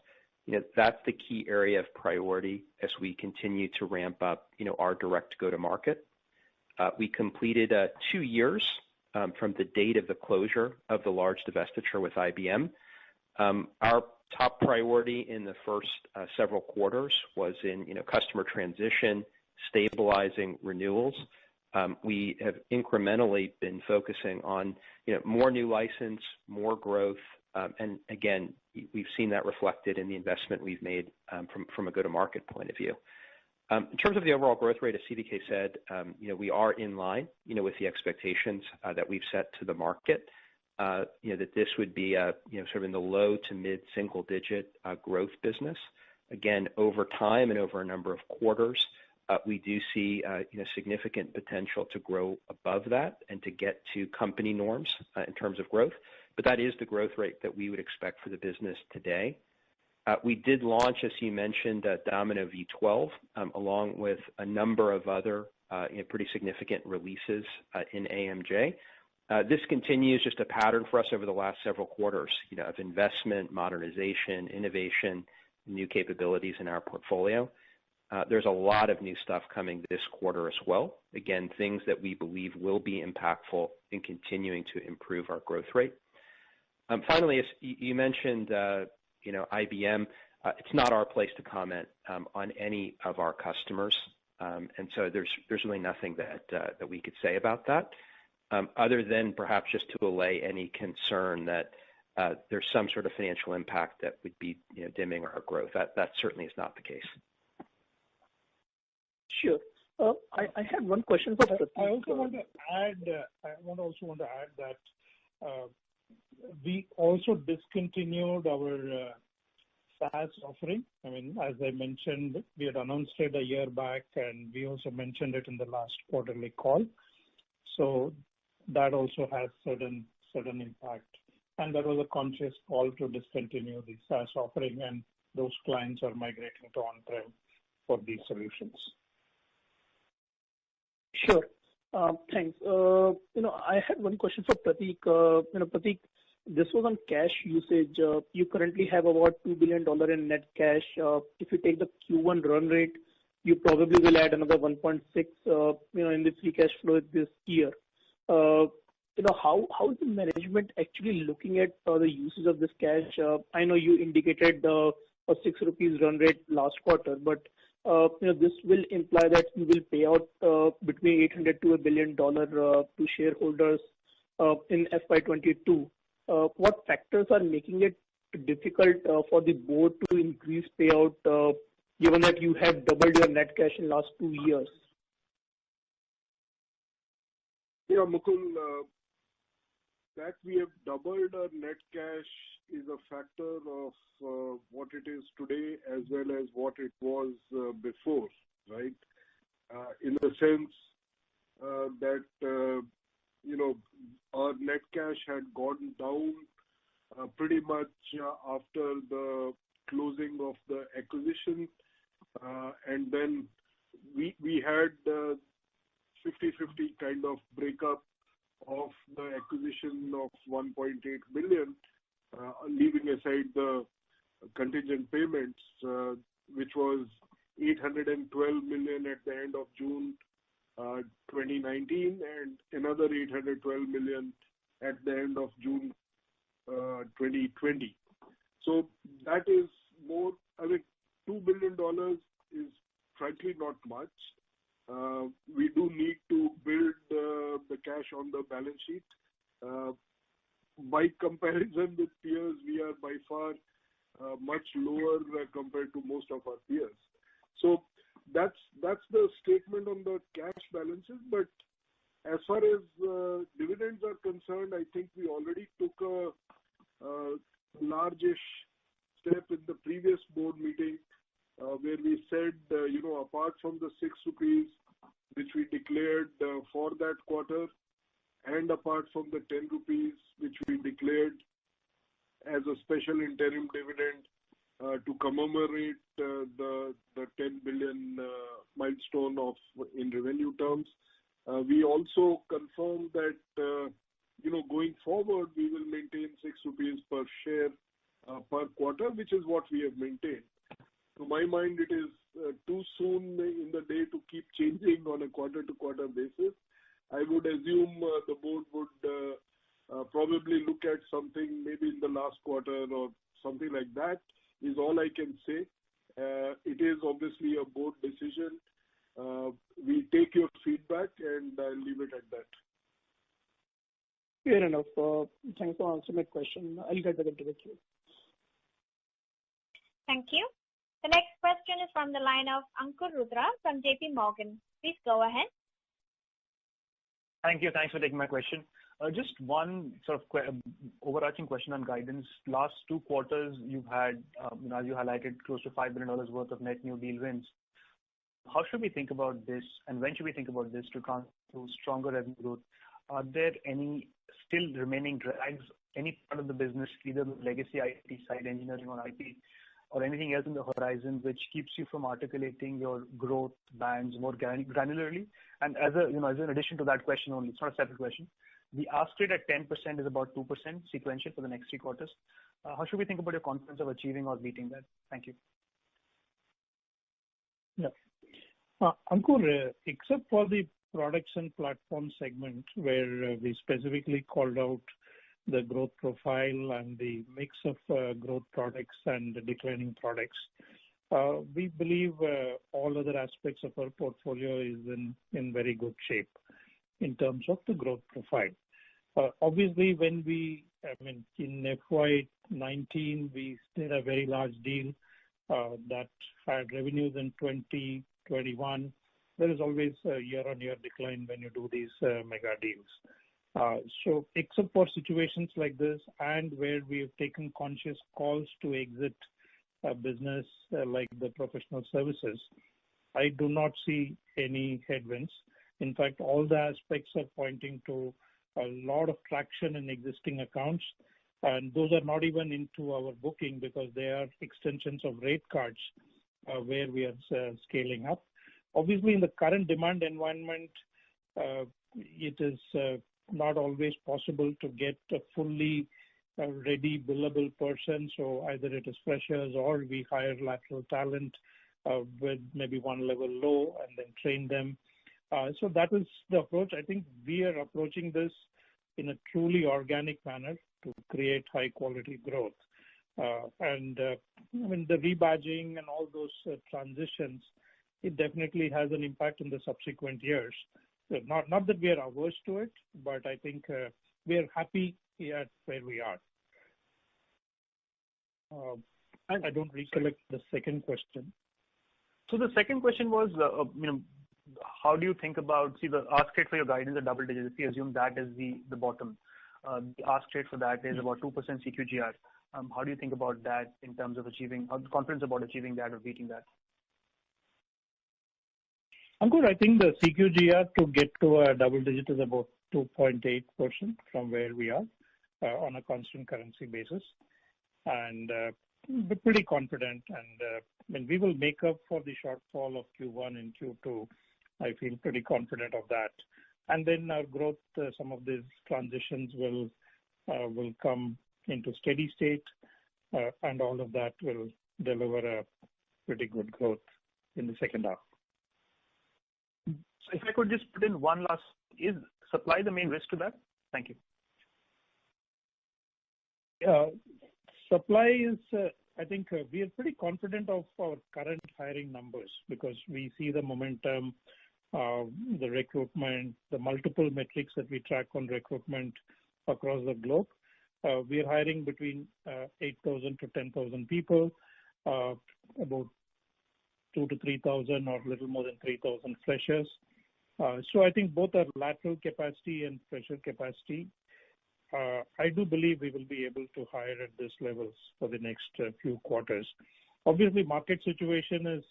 that's the key area of priority as we continue to ramp up, our direct go-to-market. We completed 2 years from the date of the closure of the large divestiture with IBM. Our top priority in the first several quarters was in, customer transition, stabilizing renewals. We have incrementally been focusing on, more new license, more growth, and again, we've seen that reflected in the investment we've made from a go-to-market point of view. In terms of the overall growth rate, as CVK said, we are in line, with the expectations that we've set to the market. That this would be a, sort of in the low to mid single digit growth business. Again, over time and over a number of quarters, we do see, significant potential to grow above that and to get to company norms in terms of growth. But that is the growth rate that we would expect for the business today. We did launch, as you mentioned, Domino V12, along with a number of other pretty significant releases in AMJ. This continues just a pattern for us over the last several quarters, of investment, modernization, innovation, new capabilities in our portfolio. There's a lot of new stuff coming this quarter as well. Again, things that we believe will be impactful in continuing to improve our growth rate. Finally, as you mentioned, IBM, it's not our place to comment on any of our customers. And so there's really nothing that we could say about that, other than perhaps just to allay any concern that there's some sort of financial impact that would be, dimming our growth. That certainly is not the case. Sure. I had one question for Prateek. I also want to add that we also discontinued our SaaS offering. I mean, as I mentioned, we had announced it a year back, and we also mentioned it in the last quarterly call. So that also has certain impact. And that was a conscious call to discontinue the SaaS offering, and those clients are migrating to on-prem for these solutions. Sure. Thanks. I had one question for Prateek. Prateek, this was on cash usage. You currently have about $2 billion in net cash. If you take the Q1 run rate, you probably will add another 1.6, in the free cash flow this year. How is the management actually looking at the usage of this cash? I know you indicated a 6 rupees run rate last quarter, but this will imply that you will pay out between $800 to $1 billion to shareholders in FY22. What factors are making it difficult for the board to increase payout, given that you have doubled your net cash in the last 2 years? Yeah, Mukul, that we have doubled our net cash is a factor of what it is today as well as what it was before, right? In the sense that, our net cash had gone down pretty much after the closing of the acquisition. And then we had 50-50 kind of breakup of the acquisition of 1.8 billion, leaving aside the contingent payments, which was 812 million at the end of June 2019 and another 812 million at the end of June 2020. So that is more, $2 billion is frankly not much. We do need to build the cash on the balance sheet. By comparison with peers, we are by far much lower compared to most of our peers. So that's the statement on the cash balances. But As far as dividends are concerned, I think we already took a largish step in the previous board meeting, where we said, apart from the 6 rupees which we declared for that quarter, and apart from the 10 rupees which we declared as a special interim dividend to commemorate the 10 billion milestone in revenue terms. We also confirmed that going forward we will maintain 6 rupees per share per quarter, which is what we have maintained. To my mind, it is too soon in the day to keep changing on a quarter-to-quarter basis. I would assume the board would probably look at something maybe in the last quarter or something like that, is all I can say. It is obviously a board decision. We take your feedback and I'll leave it at that. Fair enough. Thanks for answering my question. I'll get back into the queue. Thank you. The next question is from the line of Ankur Rudra from JP Morgan. Please go ahead. Thank you. Thanks for taking my question. Just one sort of overarching question on guidance. Last 2 quarters, you've had, as you highlighted, close to $5 billion worth of net new deal wins. How should we think about this, and when should we think about this to stronger revenue growth? Are there any still remaining drags, any part of the business, either the legacy IT side, engineering or IT, or anything else in the horizon which keeps you from articulating your growth bands more granularly? And as an addition to that question only, it's not a separate question, the ask rate at 10% is about 2% sequential for the next 3 quarters. How should we think about your confidence of achieving or beating that? Thank you. Yeah. Ankur, except for the products and platform segment where we specifically called out the growth profile and the mix of growth products and declining products, we believe all other aspects of our portfolio is in very good shape in terms of the growth profile. Obviously, in FY19, we did a very large deal that had revenues in 2021. There is always a year-on-year decline when you do these mega deals. So except for situations like this and where we have taken conscious calls to exit a business like the professional services, I do not see any headwinds. In fact, all the aspects are pointing to a lot of traction in existing accounts, and those are not even into our booking because they are extensions of rate cards where we are scaling up. Obviously, in the current demand environment, it is not always possible to get a fully ready billable person. So either it is freshers or we hire lateral talent with maybe one level low and then train them. So that is the approach. I think we are approaching this in a truly organic manner to create high quality growth. The rebadging and all those transitions, it definitely has an impact in the subsequent years. Not that we are averse to it, but I think we are happy at where we are. I don't recollect the second question. So the second question was, how do you think about, the ask rate for your guidance at double digits, if you assume that is the bottom. The ask rate for that is about 2% CQGR. How do you think about that in terms of confidence about achieving that or beating that? Ankur, I think the CQGR to get to a double digit is about 2.8% from where we are on a constant currency basis. And we're pretty confident, and we will make up for the shortfall of Q1 and Q2. I feel pretty confident of that. And then our growth, some of these transitions will come into steady state, and all of that will deliver a pretty good growth in the second half. So if I could just put in one last, is supply the main risk to that? Thank you. Supply is, I think we are pretty confident of our current hiring numbers because we see the momentum, the recruitment, the multiple metrics that we track on recruitment across the globe. We are hiring between 8,000 to 10,000 people, about 2,000 to 3,000 or a little more than 3,000 freshers. So I think both are lateral capacity and fresher capacity. I do believe we will be able to hire at these levels for the next few quarters. Obviously, market situation is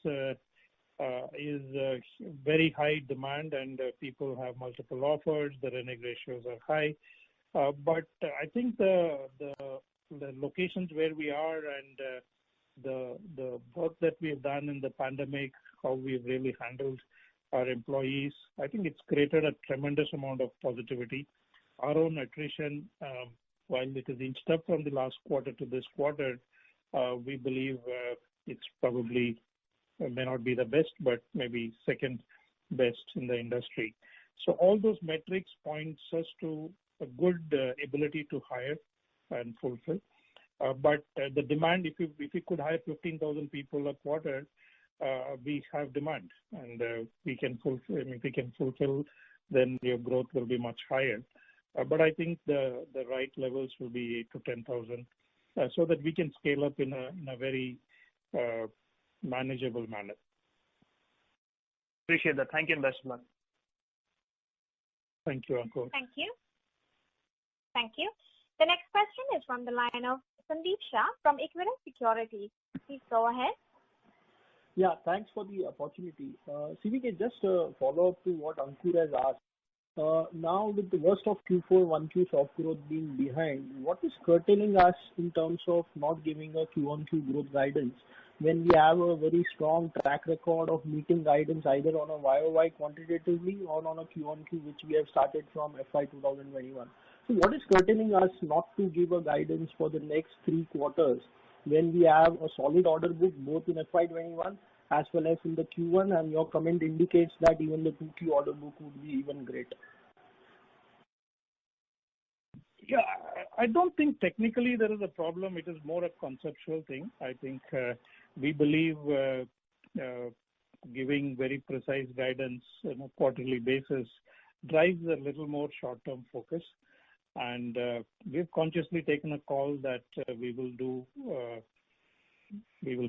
very high demand and people have multiple offers. The renege ratios are high, but I think the locations where we are and the work that we have done in the pandemic, how we've really handled our employees, I think it's created a tremendous amount of positivity. Our own attrition, while it is inched up from the last quarter to this quarter, we believe it's probably may not be the best, but maybe second best in the industry. So all those metrics points us to a good ability to hire and fulfill. But the demand, if we could hire 15,000 people a quarter, we have demand, and we can fulfill. If we can fulfill, then your growth will be much higher. But I think the right levels will be 8 to 10,000, so that we can scale up in a very manageable manner. Appreciate that. Thank you and best of luck. Thank you, Ankur. Thank you. Thank you. The next question is from the line of Sandeep Shah from Equirus Securities. Please go ahead. Yeah, thanks for the opportunity. CVK, just a follow-up to what Ankur has asked. Now, with the worst of Q4, 1Q soft growth being behind, what is curtailing us in terms of not giving a Q1Q growth guidance when we have a very strong track record of meeting guidance either on a YOY quantitatively or on a Q1Q, which we have started from FY 2021? So what is curtailing us not to give a guidance for the next 3 quarters when we have a solid order book both in FY 21 as well as in the Q1, and your comment indicates that even the 2Q order book would be even greater? Yeah, I don't think technically there is a problem. It is more a conceptual thing. I think we believe giving very precise guidance on a quarterly basis drives a little more short-term focus. And we've consciously taken a call that we will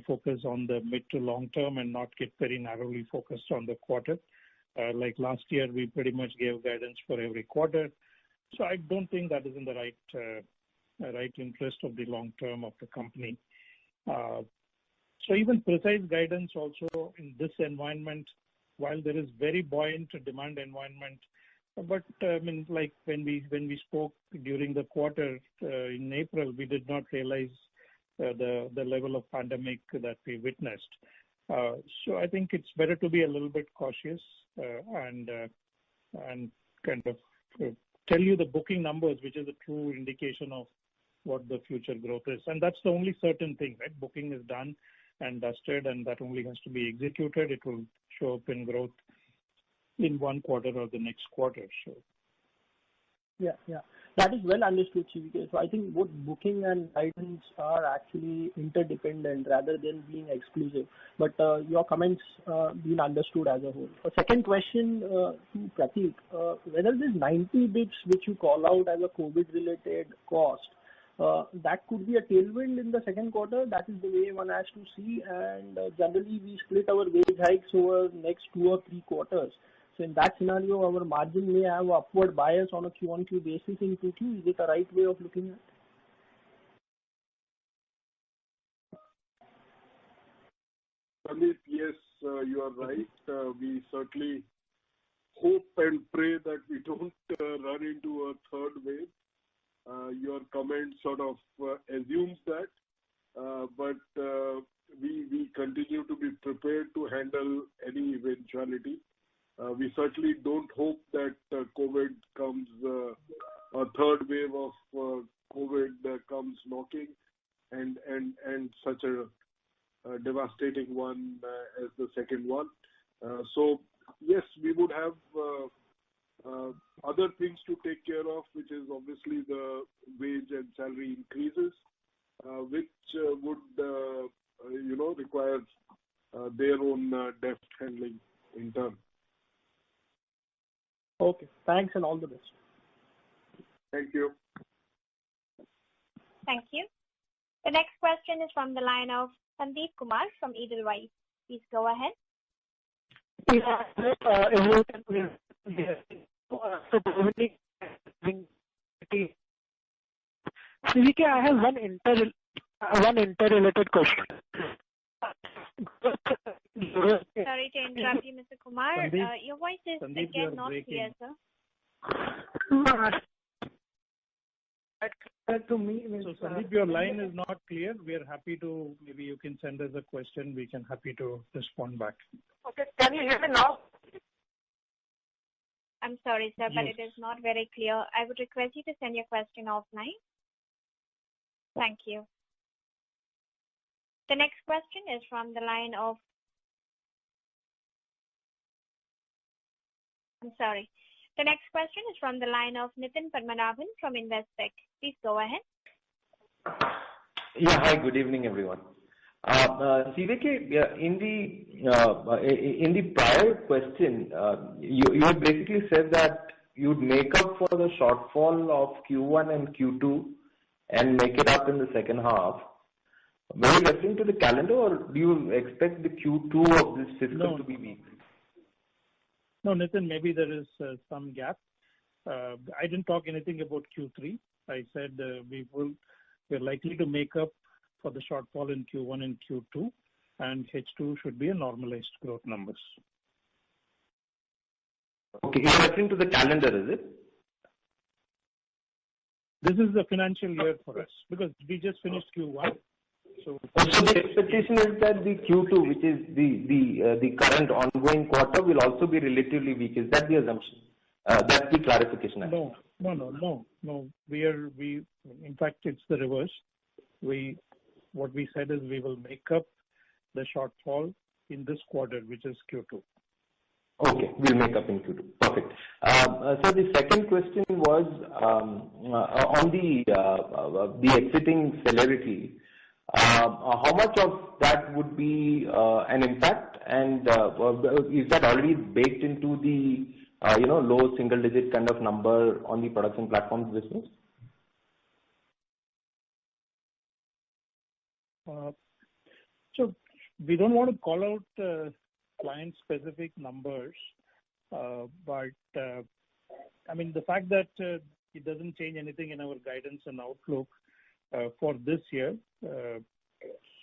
focus on the mid to long term and not get very narrowly focused on the quarter. Like last year, we pretty much gave guidance for every quarter. So I don't think that is in the right interest of the long term of the company. So even precise guidance also in this environment, while there is very buoyant demand environment, but I mean, like when we spoke during the quarter in April, we did not realize the level of pandemic that we witnessed. So I think it's better to be a little bit cautious and kind of tell you the booking numbers, which is a true indication of what the future growth is. And that's the only certain thing, right? Booking is done and dusted, and that only has to be executed. It will show up in growth in one quarter or the next quarter. So. Yeah. That is well understood, CVK. So I think both booking and guidance are actually interdependent rather than being exclusive. But your comments been understood as a whole. A second question to Prateek, whether this 90 bits which you call out as a COVID-related cost, that could be a tailwind in the second quarter. That is the way one has to see. And generally, we split our wage hikes over next 2 or 3 quarters. So in that scenario, our margin may have upward bias on a Q1Q basis in Q2. Is it a right way of looking at it? Sandeep, yes, you are right. We certainly hope and pray that we don't run into a third wave. Your comment sort of assumes that, but we continue to be prepared to handle any eventuality. We certainly don't hope that COVID comes, a third wave of COVID comes knocking, and such a devastating one as the second one. So yes, we would have other things to take care of, which is obviously the wage and salary increases, which would require their own deft handling in turn. Okay, thanks and all the best. Thank you. Thank you. The next question is from the line of Sandeep Kumar from Edelweiss. Please go ahead. Yeah, everyone can Yes. So Dominic, CVK, I have one interrelated question. Sorry to interrupt you, Mr. Kumar. Sandeep, Your voice is Sandeep, again you're not breaking. clear, sir. To me, So Sandeep, your line is not clear. We are happy to, maybe you can send us a question. We can happy to respond back. okay, can you hear me now? I'm sorry, sir, but Yes. it is not very clear. I would request you to send your question offline. Thank you. The next question is from the line of, I'm sorry. The next question is from the line of Nitin Padmanabhan from Investec. Please go ahead. Yeah. Hi, good evening, everyone. CVK, in the prior question, you had basically said that you'd make up for the shortfall of Q1 and Q2 and make it up in the second half. Were you referring to the calendar, or do you expect the Q2 of this fiscal to be weak? No, Nitin, maybe there is some gap. I didn't talk anything about Q3. I said we're likely to make up for the shortfall in Q1 and Q2, and H2 should be a normalized growth numbers. Okay, you're referring to the calendar, is it? This is the financial year for us because we just finished Q1. So the expectation is that the Q2, which is the current ongoing quarter, will also be relatively weak. Is that the assumption? That's the clarification. No. In fact, it's the reverse. What we said is we will make up the shortfall in this quarter, which is Q2. Okay, we'll make up in Q2. Perfect. So the second question was on the exiting celerity. How much of that would be an impact, and is that already baked into the low single-digit kind of number on the products and platforms business? So we don't want to call out client-specific numbers, but I mean the fact that it doesn't change anything in our guidance and outlook for this year.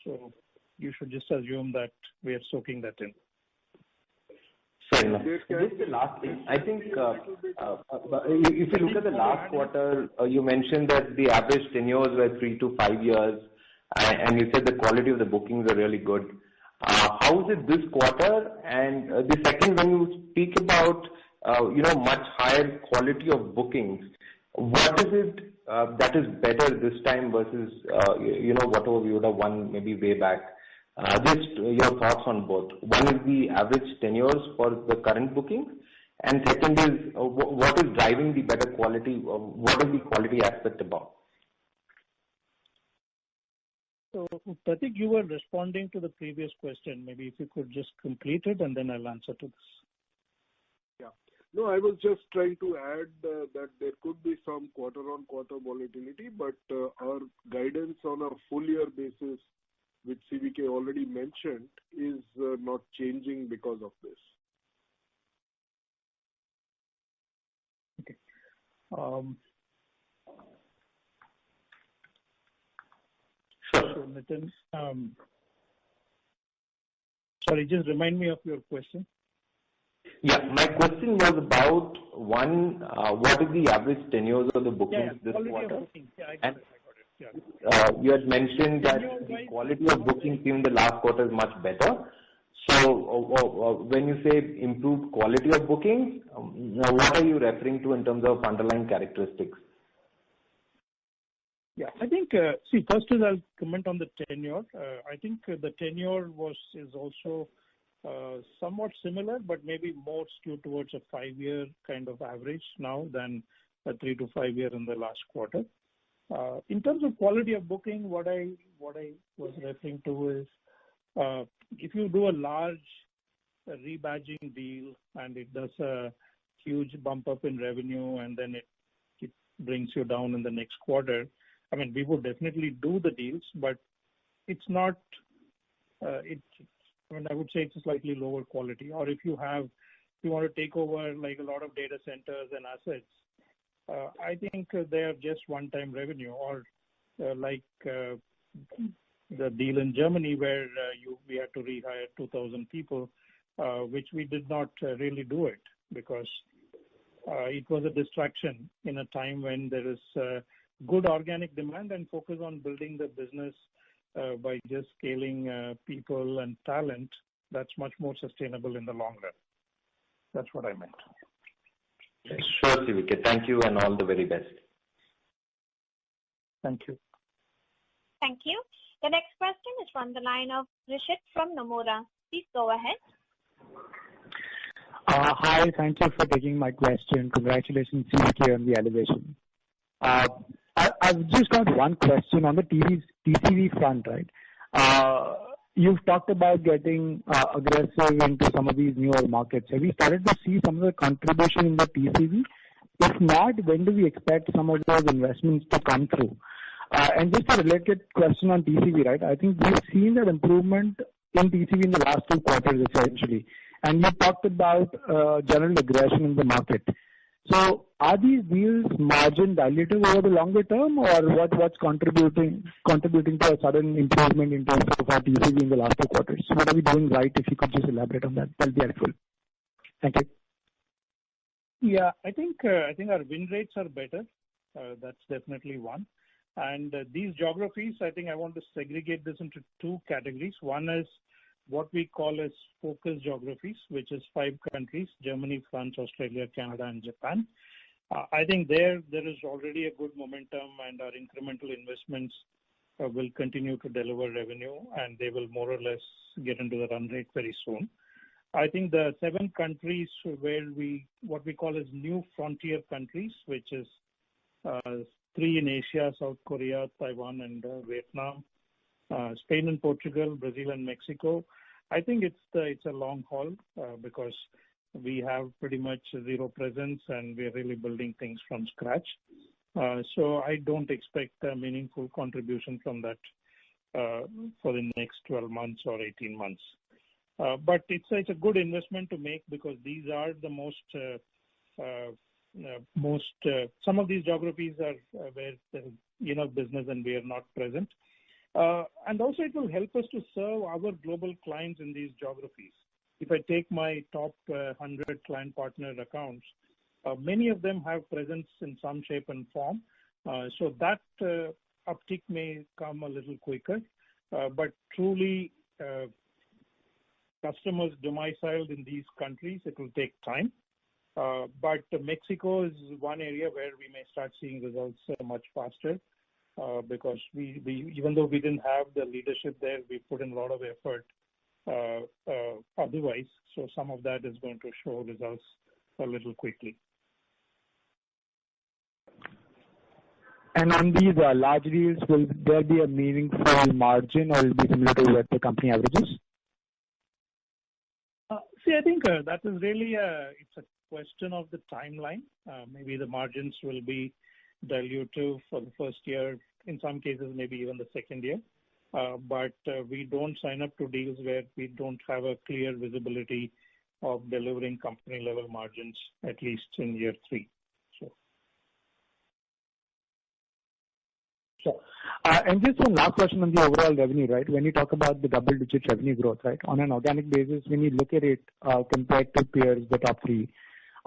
So you should just assume that we are soaking that in. Fair enough. Just the last thing. I think if you look at the last quarter, you mentioned that the average tenures were 3 to 5 years, and you said the quality of the bookings are really good. How is it this quarter? And the second, when you speak about much higher quality of bookings, what is it that is better this time versus whatever we would have won maybe way back? Just your thoughts on both. One is the average tenures for the current bookings, and second is what is driving the better quality? What is the quality aspect about? So Pratik, you were responding to the previous question. Maybe if you could just complete it, and then I'll answer to this. Yeah. No, I was just trying to add that there could be some quarter-on-quarter volatility, but our guidance on a full-year basis, which CVK already mentioned, is not changing because of this. Okay. So Nitin, sorry, just remind me of your question. Yeah, my question was about one, what is the average tenures of the bookings this quarter? Yeah, I got it. Yeah. You had mentioned that the quality of bookings in the last quarter is much better. So when you say improved quality of bookings, what are you referring to in terms of underlying characteristics? Yeah, I think, first is I'll comment on the tenure. I think the tenure is also somewhat similar, but maybe more skewed towards a 5-year kind of average now than a 3 to 5 year in the last quarter. In terms of quality of booking, what I was referring to is if you do a large rebadging deal and it does a huge bump up in revenue and then it brings you down in the next quarter. I mean, we would definitely do the deals, but it's not. I would say it's a slightly lower quality. Or if you have we want to take over like a lot of data centers and assets, I think they are just one-time revenue, or like the deal in Germany where we had to rehire 2,000 people, which we did not really do it because it was a distraction in a time when there is good organic demand, and focus on building the business by just scaling people and talent. That's much more sustainable in the long run. That's what I meant. Sure, CVK. Thank you and all the very best. Thank you. Thank you. The next question is from the line of Rishit from Nomura. Please go ahead. Hi, thank you for taking my question. Congratulations, CVK, on the elevation. I've just got one question on the TCV front, right? You've talked about getting aggressive into some of these newer markets. Have you started to see some of the contribution in the TCV? If not, when do we expect some of those investments to come through? And just a related question on TCV, right? I think we've seen that improvement in TCV in the last 2 quarters, essentially. And you talked about general aggression in the market. So are these deals margin dilutive over the longer term, or what's contributing to a sudden improvement in terms of our TCV in the last 2 quarters? So what are we doing right? If you could just elaborate on that, that'll be helpful. Thank you. Yeah, I think our win rates are better. That's definitely one. And these geographies, I think I want to segregate this into 2 categories. One is what we call as focus geographies, which is 5 countries: Germany, France, Australia, Canada, and Japan. I think there is already a good momentum, and our incremental investments will continue to deliver revenue, and they will more or less get into the run rate very soon. I think the 7 countries where what we call as new frontier countries, which is 3 in Asia: South Korea, Taiwan, and Vietnam, Spain and Portugal, Brazil and Mexico. I think it's a long haul because we have pretty much zero presence, and we're really building things from scratch. So I don't expect a meaningful contribution from that for the next 12 months or 18 months. But it's a good investment to make, because these are the some of these geographies are where there's enough business and we are not present. And also it will help us to serve our global clients in these geographies. If I take my top 100 client partner accounts, many of them have presence in some shape and form. So that uptick may come a little quicker. But truly, customers domiciled in these countries, it will take time. But Mexico is one area where we may start seeing results much faster. Because we even though we didn't have the leadership there, we put in a lot of effort otherwise. So some of that is going to show results a little quickly. And on these large deals, will there be a meaningful margin, or will it be similar to what the company averages? See, I think that is really it's a question of the timeline. Maybe the margins will be dilutive for the first year, in some cases maybe even the second year. But we don't sign up to deals where we don't have a clear visibility of delivering company level margins, at least in year 3. Sure. And just one last question on the overall revenue, right? When you talk about the double-digit revenue growth, right, on an organic basis, when you look at it compared to peers, the top 3,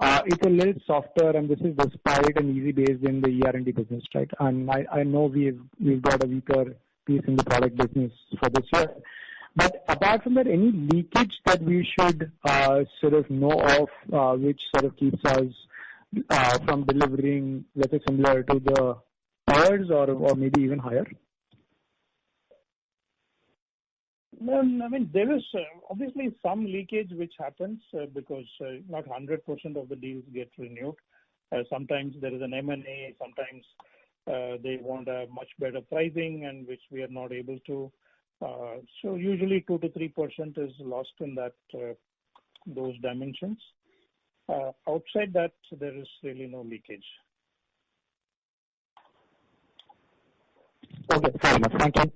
it's a little softer, and this is despite an easy base in the ER&D business, right? And I know we've got a weaker piece in the product business for this year. But apart from that, any leakage that we should sort of know of, which sort of keeps us from delivering, let's say, similar to the peers or maybe even higher? No, I mean, there is obviously some leakage which happens because not 100% of the deals get renewed. Sometimes there is an M&A, sometimes they want a much better pricing, and which we are not able to. So usually 2 to 3% is lost in that those dimensions. Outside that, there is really no leakage. Okay, fair enough. Thank you.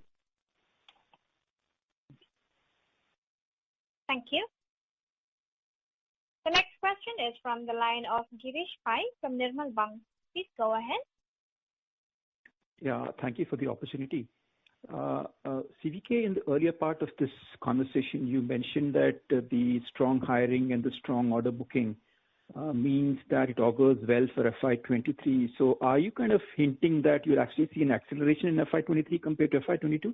Thank you. The next question is from the line of Girish Pai from Nirmal Bang. Please go ahead. Yeah, thank you for the opportunity. CVK, in the earlier part of this conversation, you mentioned that the strong hiring and the strong order booking means that it augurs well for FY23. So are you kind of hinting that you'll actually see an acceleration in FY23 compared to FY22?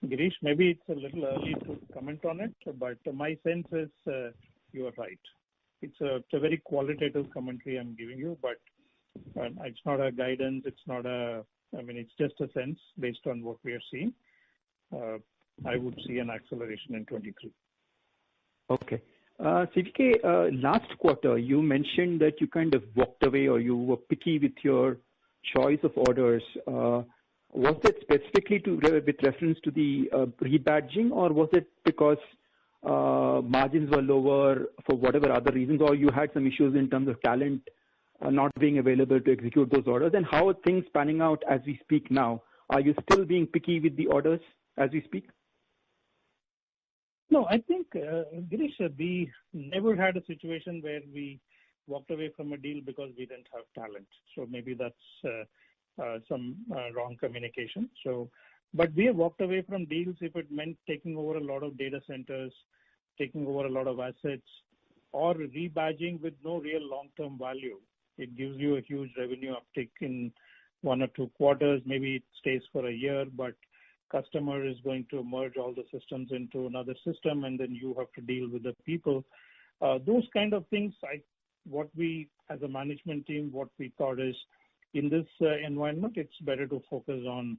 Girish, maybe it's a little early to comment on it, but my sense is you are right. It's a very qualitative commentary I'm giving you, but it's not a guidance. It's just a sense based on what we are seeing. I would see an acceleration in 23. Okay. CVK, last quarter, you mentioned that you kind of walked away or you were picky with your choice of orders. Was it specifically with reference to the rebadging, or was it because margins were lower for whatever other reasons, or you had some issues in terms of talent not being available to execute those orders? And how are things panning out as we speak now? Are you still being picky with the orders as we speak? No, I think, Girish, we never had a situation where we walked away from a deal because we didn't have talent. So maybe that's some wrong communication. But we have walked away from deals if it meant taking over a lot of data centers, taking over a lot of assets, or rebadging with no real long-term value. It gives you a huge revenue uptick in 1 or 2 quarters. Maybe it stays for a year, but customer is going to merge all the systems into another system, and then you have to deal with the people. Those kind of things, what we as a management team, what we thought is in this environment, it's better to focus on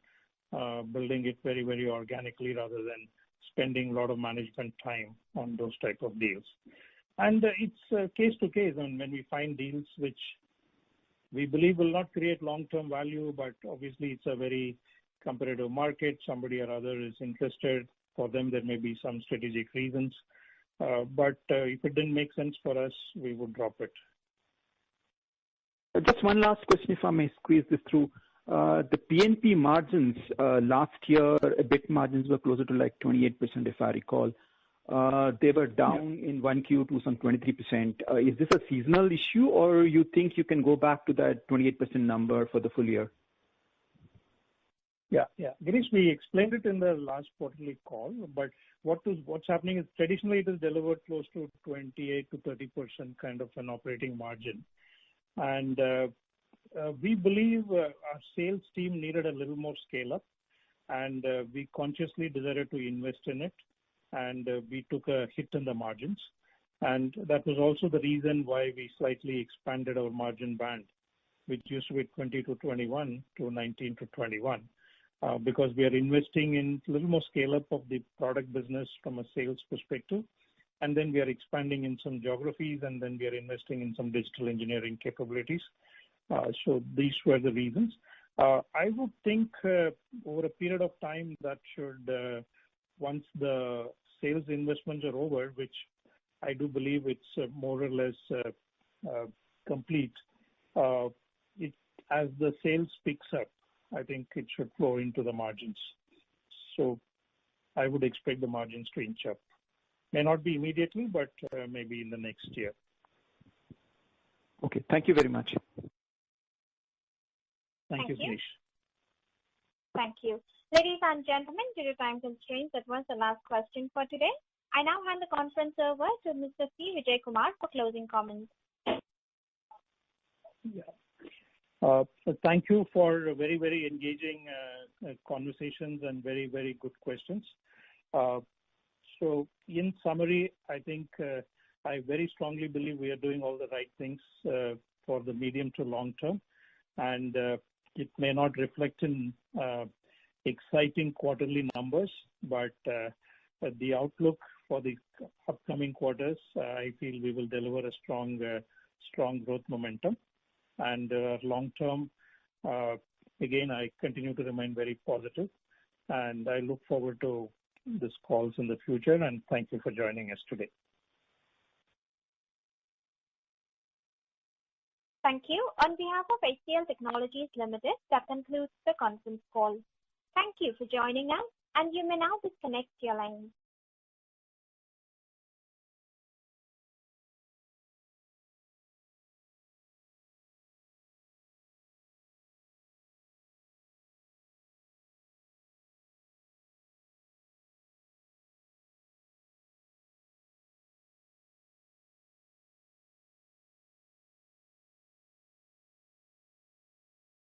building it very, very organically rather than spending a lot of management time on those type of deals. And it's case to case. And when we find deals which we believe will not create long-term value, but obviously it's a very competitive market, somebody or other is interested. For them, there may be some strategic reasons. But if it didn't make sense for us, we would drop it. Just one last question, if I may squeeze this through. The Pnp margins last year, EBIT margins were closer to like 28%, if I recall. They were down in 1Q to some 23%. Is this a seasonal issue, or you think you can go back to that 28% number for the full year? Yeah. Girish, we explained it in the last quarterly call, but what's happening is traditionally it is delivered close to 28 to 30% kind of an operating margin. And we believe our sales team needed a little more scale up, and we consciously decided to invest in it, and we took a hit in the margins. And that was also the reason why we slightly expanded our margin band, which used to be 20 to 21 to 19 to 21, because we are investing in a little more scale up of the product business from a sales perspective. And then we are expanding in some geographies, and then we are investing in some digital engineering capabilities. So these were the reasons. I would think over a period of time that should, once the sales investments are over, which I do believe it's more or less complete, as the sales picks up, I think it should flow into the margins. So I would expect the margins to inch up. May not be immediately, but maybe in the next year. Okay. Thank you very much. Thank you, Girish. Thank you. Ladies and gentlemen, due to time constraints, that was the last question for today. I now hand the conference over to Mr. C. Vijay Kumar for closing comments. Yeah. Thank you for very, very engaging conversations and very, very good questions. So in summary, I think I very strongly believe we are doing all the right things for the medium to long term. And it may not reflect in exciting quarterly numbers, but the outlook for the upcoming quarters, I feel we will deliver a strong growth momentum. And long term, again, I continue to remain very positive, and I look forward to these calls in the future. And thank you for joining us today. Thank you. On behalf of HCL Technologies Limited, that concludes the conference call. Thank you for joining us, and you may now disconnect your line.